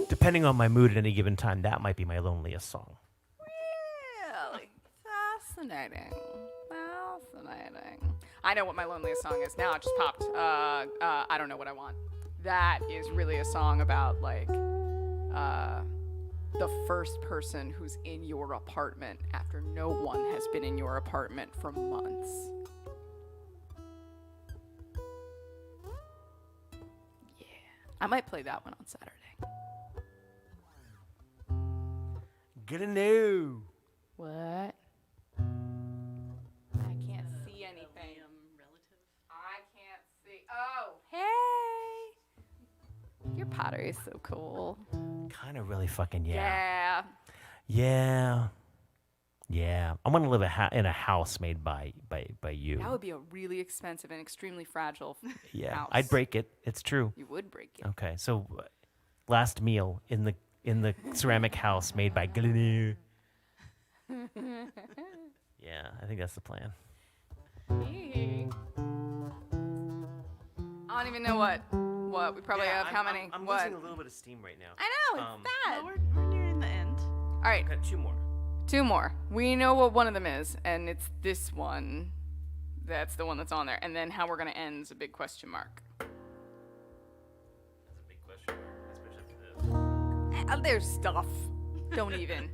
Depending on my mood at any given time, that might be my loneliest song. Really? Fascinating. Fascinating. I know what my loneliest song is now. It just popped. I Don't Know What I Want. That is really a song about, like, the first person who's in your apartment after no one has been in your apartment for months. Yeah. I might play that one on Saturday. Get a new. What? I can't see anything. I can't see. Oh, hey. Your pottery is so cool. Kind of really fucking Yeah. Yeah. I want to live in a house made by you. That would be a really expensive and extremely fragile house. I'd break it. It's true. You would break it. Okay, so last meal in the ceramic house made by Glenu. Yeah, I think that's the plan. I don't even know what. What? We probably have how many? I'm what? losing a little bit of steam right now. I know, it's bad. Well, we're nearing the end. All right, Got two more. 2 more. We know what one of them is, and it's this one. That's the one that's on there. And then how we're going to end is a big question mark. That's a big question mark, especially for this. There's stuff. Don't even.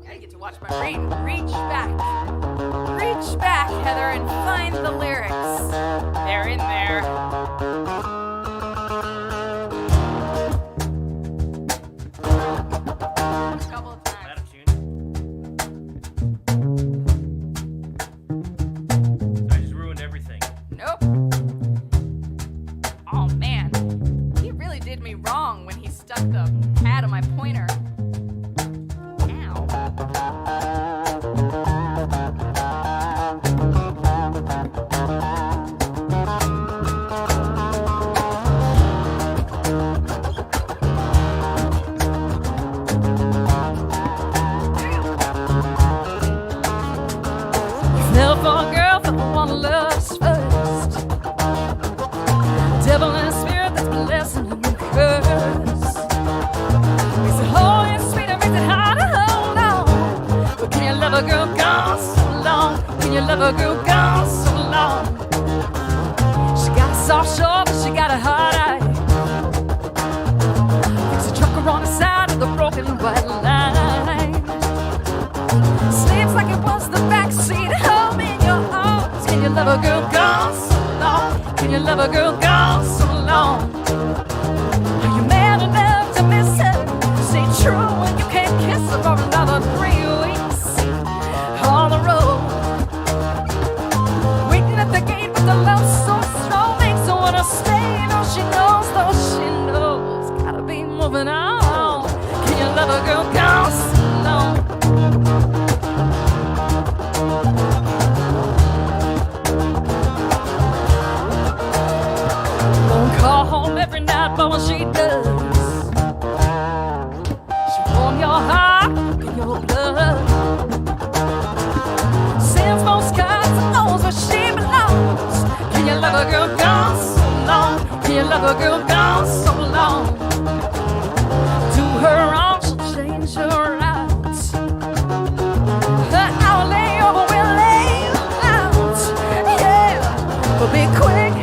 I get to watch my brain reach back. Reach back, Heather, and find the lyrics. They're in there. A couple of times. Out of tune. I just ruined everything. Nope. Oh man, he really did me wrong when he stuck the pad on my pointer. Ow. Never for a girl, for the one who loves first. Devil and spirit that's blessing and curse. Makes it holy and sweet and makes it hard to hold on. But can you love a girl gone so long? Can you love a girl gone so long? She got a soft shore, but she got a hard eye. Fix a trucker on the side of the broken white line. Sleeps like it was the backseat home in your arms. Can you love a girl gone so long? Can you love a girl gone so long? Are you man enough to miss her? Stay true when you can't kiss her for another 3 weeks on the road. Waiting at the gate with the love so strong, makes her wanna stay. Though she knows, gotta be moving on. Can you love a girl gone so long? Won't call home every night, but when she does, she warm your heart and your blood. Sends most cards and knows where she belongs. Can you love a girl gone so long? Can you love a girl gone so long? Do her wrong, she'll change her out. Her outlay over will lay out. Yeah, but be quick,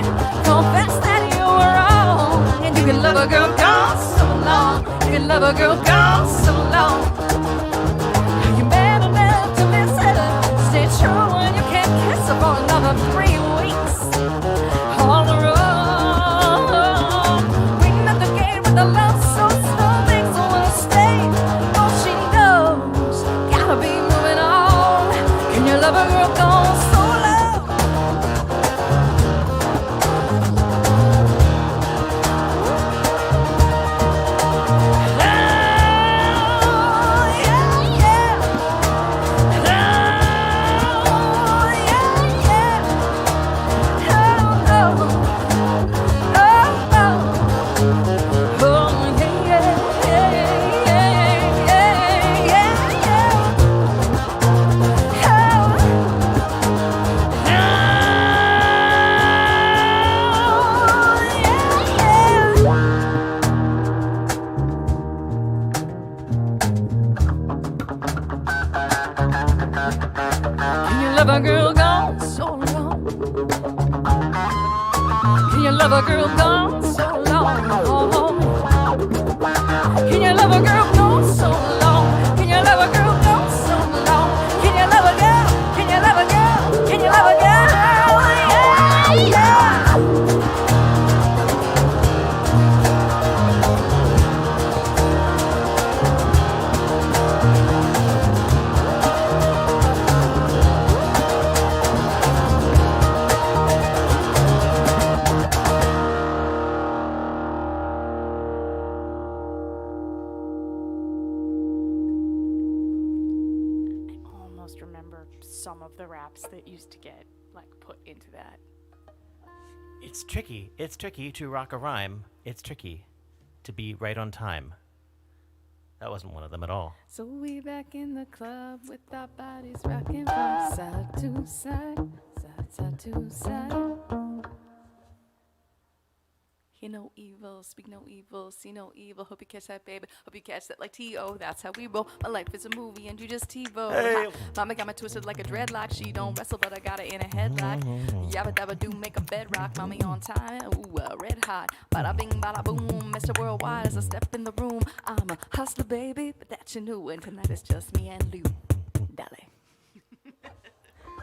confess that you were wrong. And you can love a girl gone so long. You can love a girl gone so long. You man enough to miss her. Stay true when you can't kiss her for another 3 weeks on the road. Waiting at the gate with the love so slow, makes her wanna stay. Oh, she knows, gotta be moving on. Can you love a girl gone so long? Can you love a girl gone so long? Can you love a girl gone so long? Can you love a girl gone so long? Can you love a girl gone so long? Can you love a girl? Can you love a girl? Can you love a girl? Yeah, yeah. Almost remember some of the raps that used to get like put into that. It's tricky. It's tricky to rock a rhyme. It's tricky to be right on time. That wasn't one of them at all. So we back in the club with our bodies rocking from side to side, side to side. Hear no evil, speak no evil, see no evil. Hope you catch that, baby. Hope you catch that like T.O. That's how we roll. My life is a movie and you just TiVo. Hey. Mama got me twisted like a dreadlock. She don't wrestle, but I got her in a headlock. Yabba dabba do make a bedrock. Mommy on time, ooh, red hot. Bada bing, bada boom. Mr. Worldwide as I step in the room. I'm a hustler, baby, but that you knew. And tonight it's just me and Lou. Dale.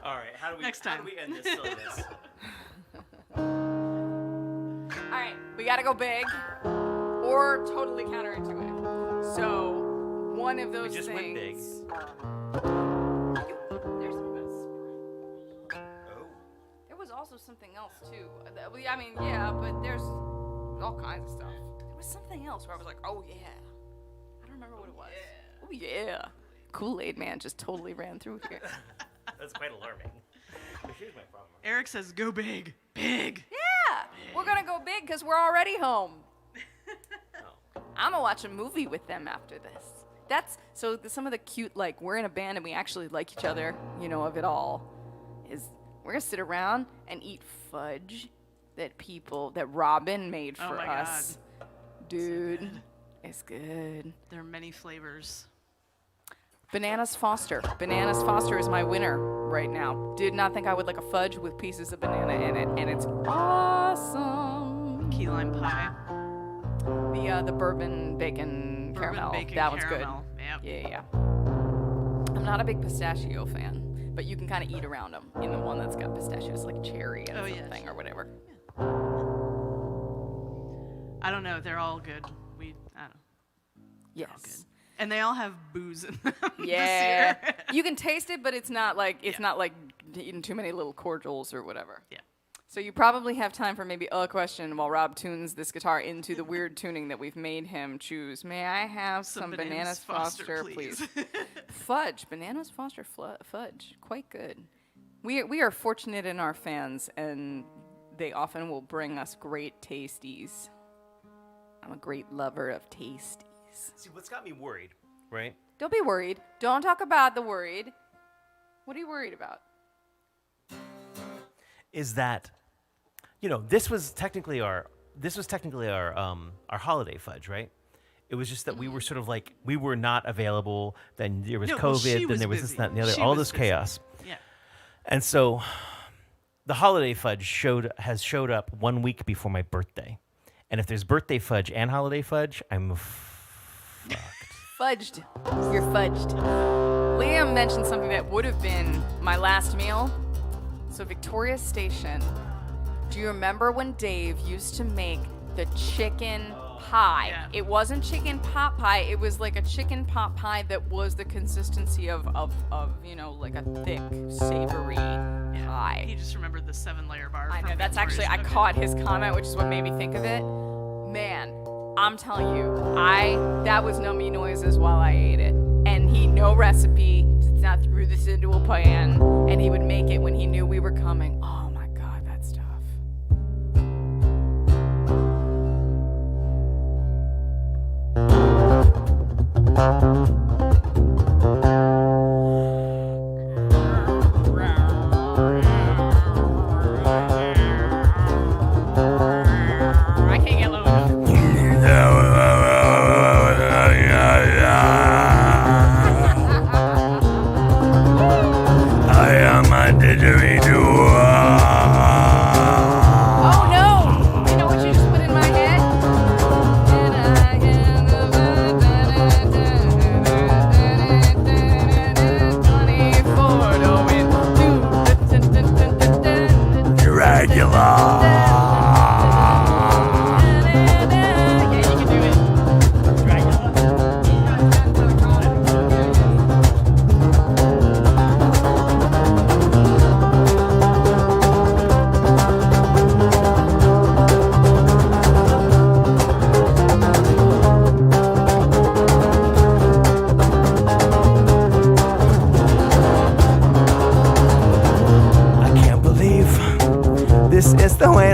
All right, how do we Next How time. do we end this silliness? All right, we gotta go big or totally counterintuitive. So one of those We just went big. things. There's Oh. there was also something else too. I mean, yeah, but there's all kinds of stuff. There was something else where I was like, oh yeah. I don't remember what it was. Oh yeah. Kool-Aid man just totally ran through here. That's quite alarming. But here's my problem. Eric says, "Go big, big." Yeah, we're gonna go big because we're already home. Oh. I'm gonna watch a movie with them after this. That's so. Some of the cute, like we're in a band and we actually like each other. You know, of it all, is we're gonna sit around and eat fudge that Robin made Oh for my us. Dude, it's good. There are many flavors. Bananas Foster. Bananas Foster is my winner right now. Did not think I would like a fudge with pieces of banana in it, and it's awesome. Key lime pie. The bourbon bacon caramel. Bacon That one's caramel. good. Yep. Yeah. I'm not a big pistachio fan, but you can kind of eat around them in the one that's got pistachios, like cherry and Oh, yeah, something sure. or whatever. I don't know. They're all good. I don't know. Yes. All good. And they all have booze in them Yeah. this year. You can taste it, but it's not like Yeah. eating too many little cordials or whatever. Yeah. So you probably have time for maybe a question while Rob tunes this guitar into the weird tuning that we've made him choose. May I have some Bananas Foster, please? Fudge. Bananas Foster fudge. Quite good. We are fortunate in our fans, and they often will bring us great tasties. I'm a great lover of tasties. See, what's got me worried, right? Don't be worried. Don't talk about the worried. What are you worried about? Is that, this was technically our holiday fudge, right? It was just that we were sort of like we were not available. Then there was No, well, COVID. she Then was there was busy. this, that, and the other. She All was this busy. chaos. Yeah. And so, the holiday fudge has showed up 1 week before my birthday. And if there's birthday fudge and holiday fudge, I'm fucked. Fudged. You're fudged. Liam mentioned something that would have been my last meal. So Victoria Station. Do you remember when Dave used to make the chicken pie? Yeah. It wasn't chicken pot pie. It was like a chicken pot pie that was the consistency of like a thick, savory pie. He just remembered the 7-layer bar. I from know, that's Victoria's. actually, I Okay. caught his comment, which is what made me think of it. Man, I'm telling you, that was no me noises while I ate it. And he, no recipe, just not threw this into a pan, and he would make it when he knew we were coming. Oh my God, that stuff. I can't get low enough. I am a didgeridoo.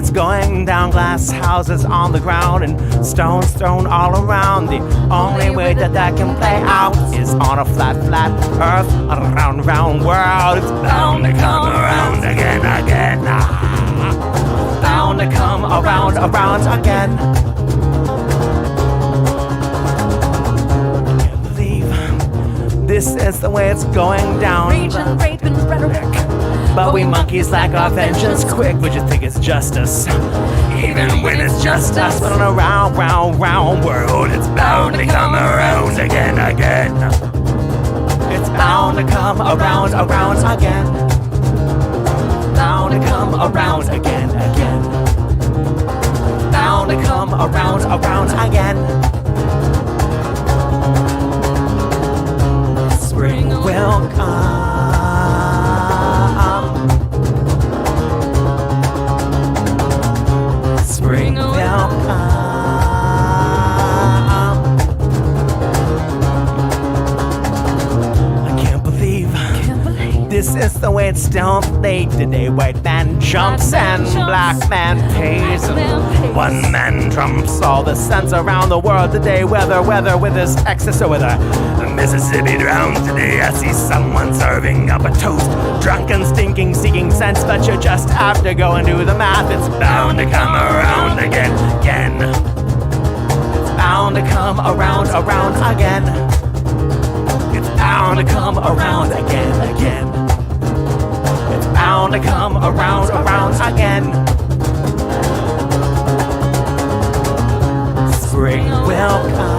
it's going down. Glass houses on the ground and stones thrown all around. The only way that can play out is on a flat earth, on a round world. It's bound to come around again. Bound to come around again. Can't believe this is the way it's going down. Rage and rape and rhetoric. But we monkeys lack our vengeance quick. Would you think it's justice? Even when it's just us. But on a round world, it's bound to come around again. It's bound to come around again. Bound to come around again. Bound to come around again. Spring will come. Spring will come. I can't believe this is the way it's still played today. White man jumps and black man pays. One man trumps all the sense around the world today. Whether with his excess or with a Mississippi drowns today. I see someone serving up a toast, drunk and stinking, seeking sense. But you just have to go and do the math. It's bound to come around again. It's bound to come around again. It's bound to come around again. It's bound to come around again. Spring will come.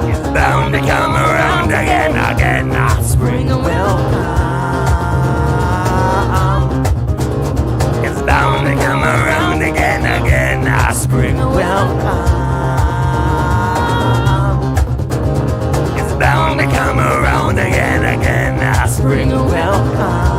It's bound to come around again. Spring will come. It's bound to come around again. Spring will come. It's bound to come around again. Spring will come.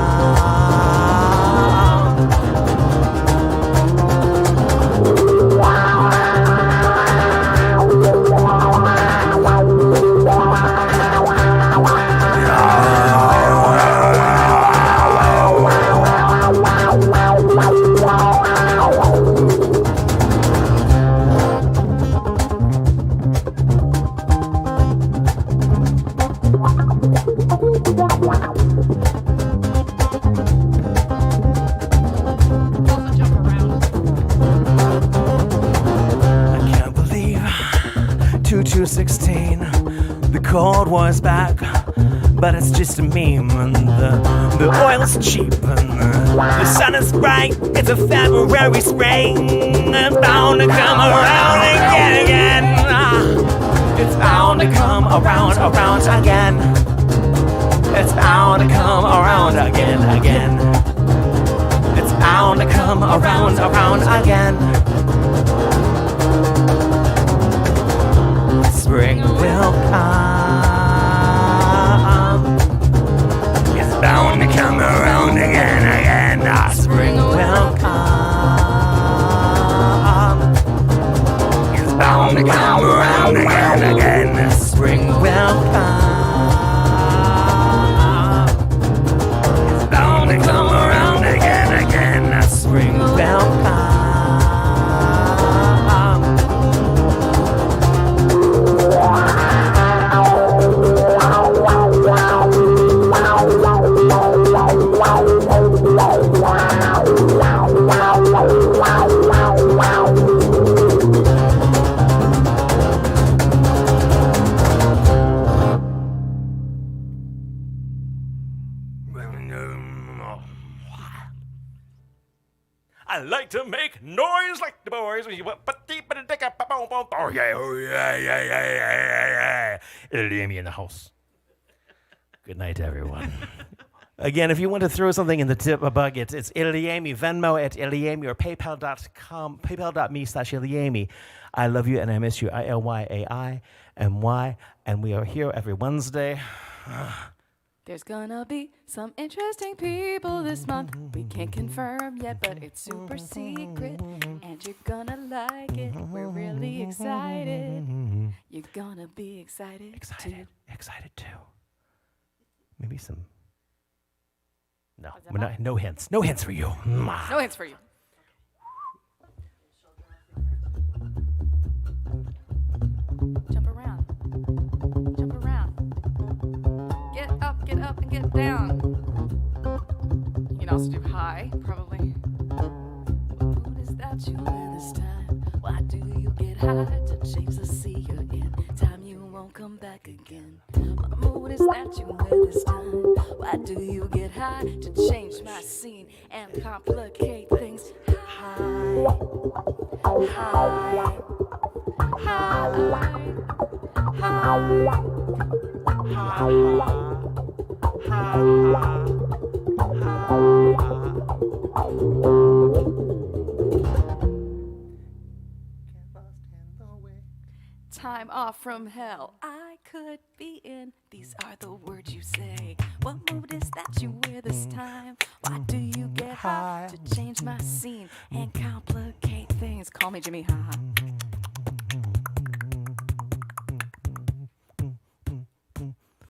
I can't believe 2216. The Cold War's back, but it's just a meme, and the oil's cheap, and the sun is bright. It's a February spring. It's bound to come around again. It's bound to come around again. It's bound to come around again. It's bound to come around again. Spring will come. It's bound to come around again. Spring will come. It's bound to come around again. Spring will come. It's bound to come around again. Spring will come. I like to make noise like the boys. Oh yeah. Amy in the house. Good night, everyone. Again, if you want to throw something in the tip bucket, it's Iliami, Venmo at Iliami, or paypal.com, paypal.me/Iliami. I love you and I miss you. ILYAIMY. And we are here every Wednesday. There's gonna be some interesting people this month. We can't confirm yet, but it's super secret. And you're gonna like it. We're really excited. You're gonna be excited too. Excited too. Maybe some No, we're not, no hints. No hints for you. Mwah. No hints for you. Jump around. Jump around. Get up, and get down. You can also do high, probably. What is that you wear this time? Why do you get high to change the sea you're in? Time you won't come back again. What mood is that you wear this time? Why do you get high to change my scene and complicate things? High, high, Time off from hell. I could be in. These are the words you say. What mood is that you wear this time? Why do you get high to change my scene and complicate things? Call me Jimmy, haha.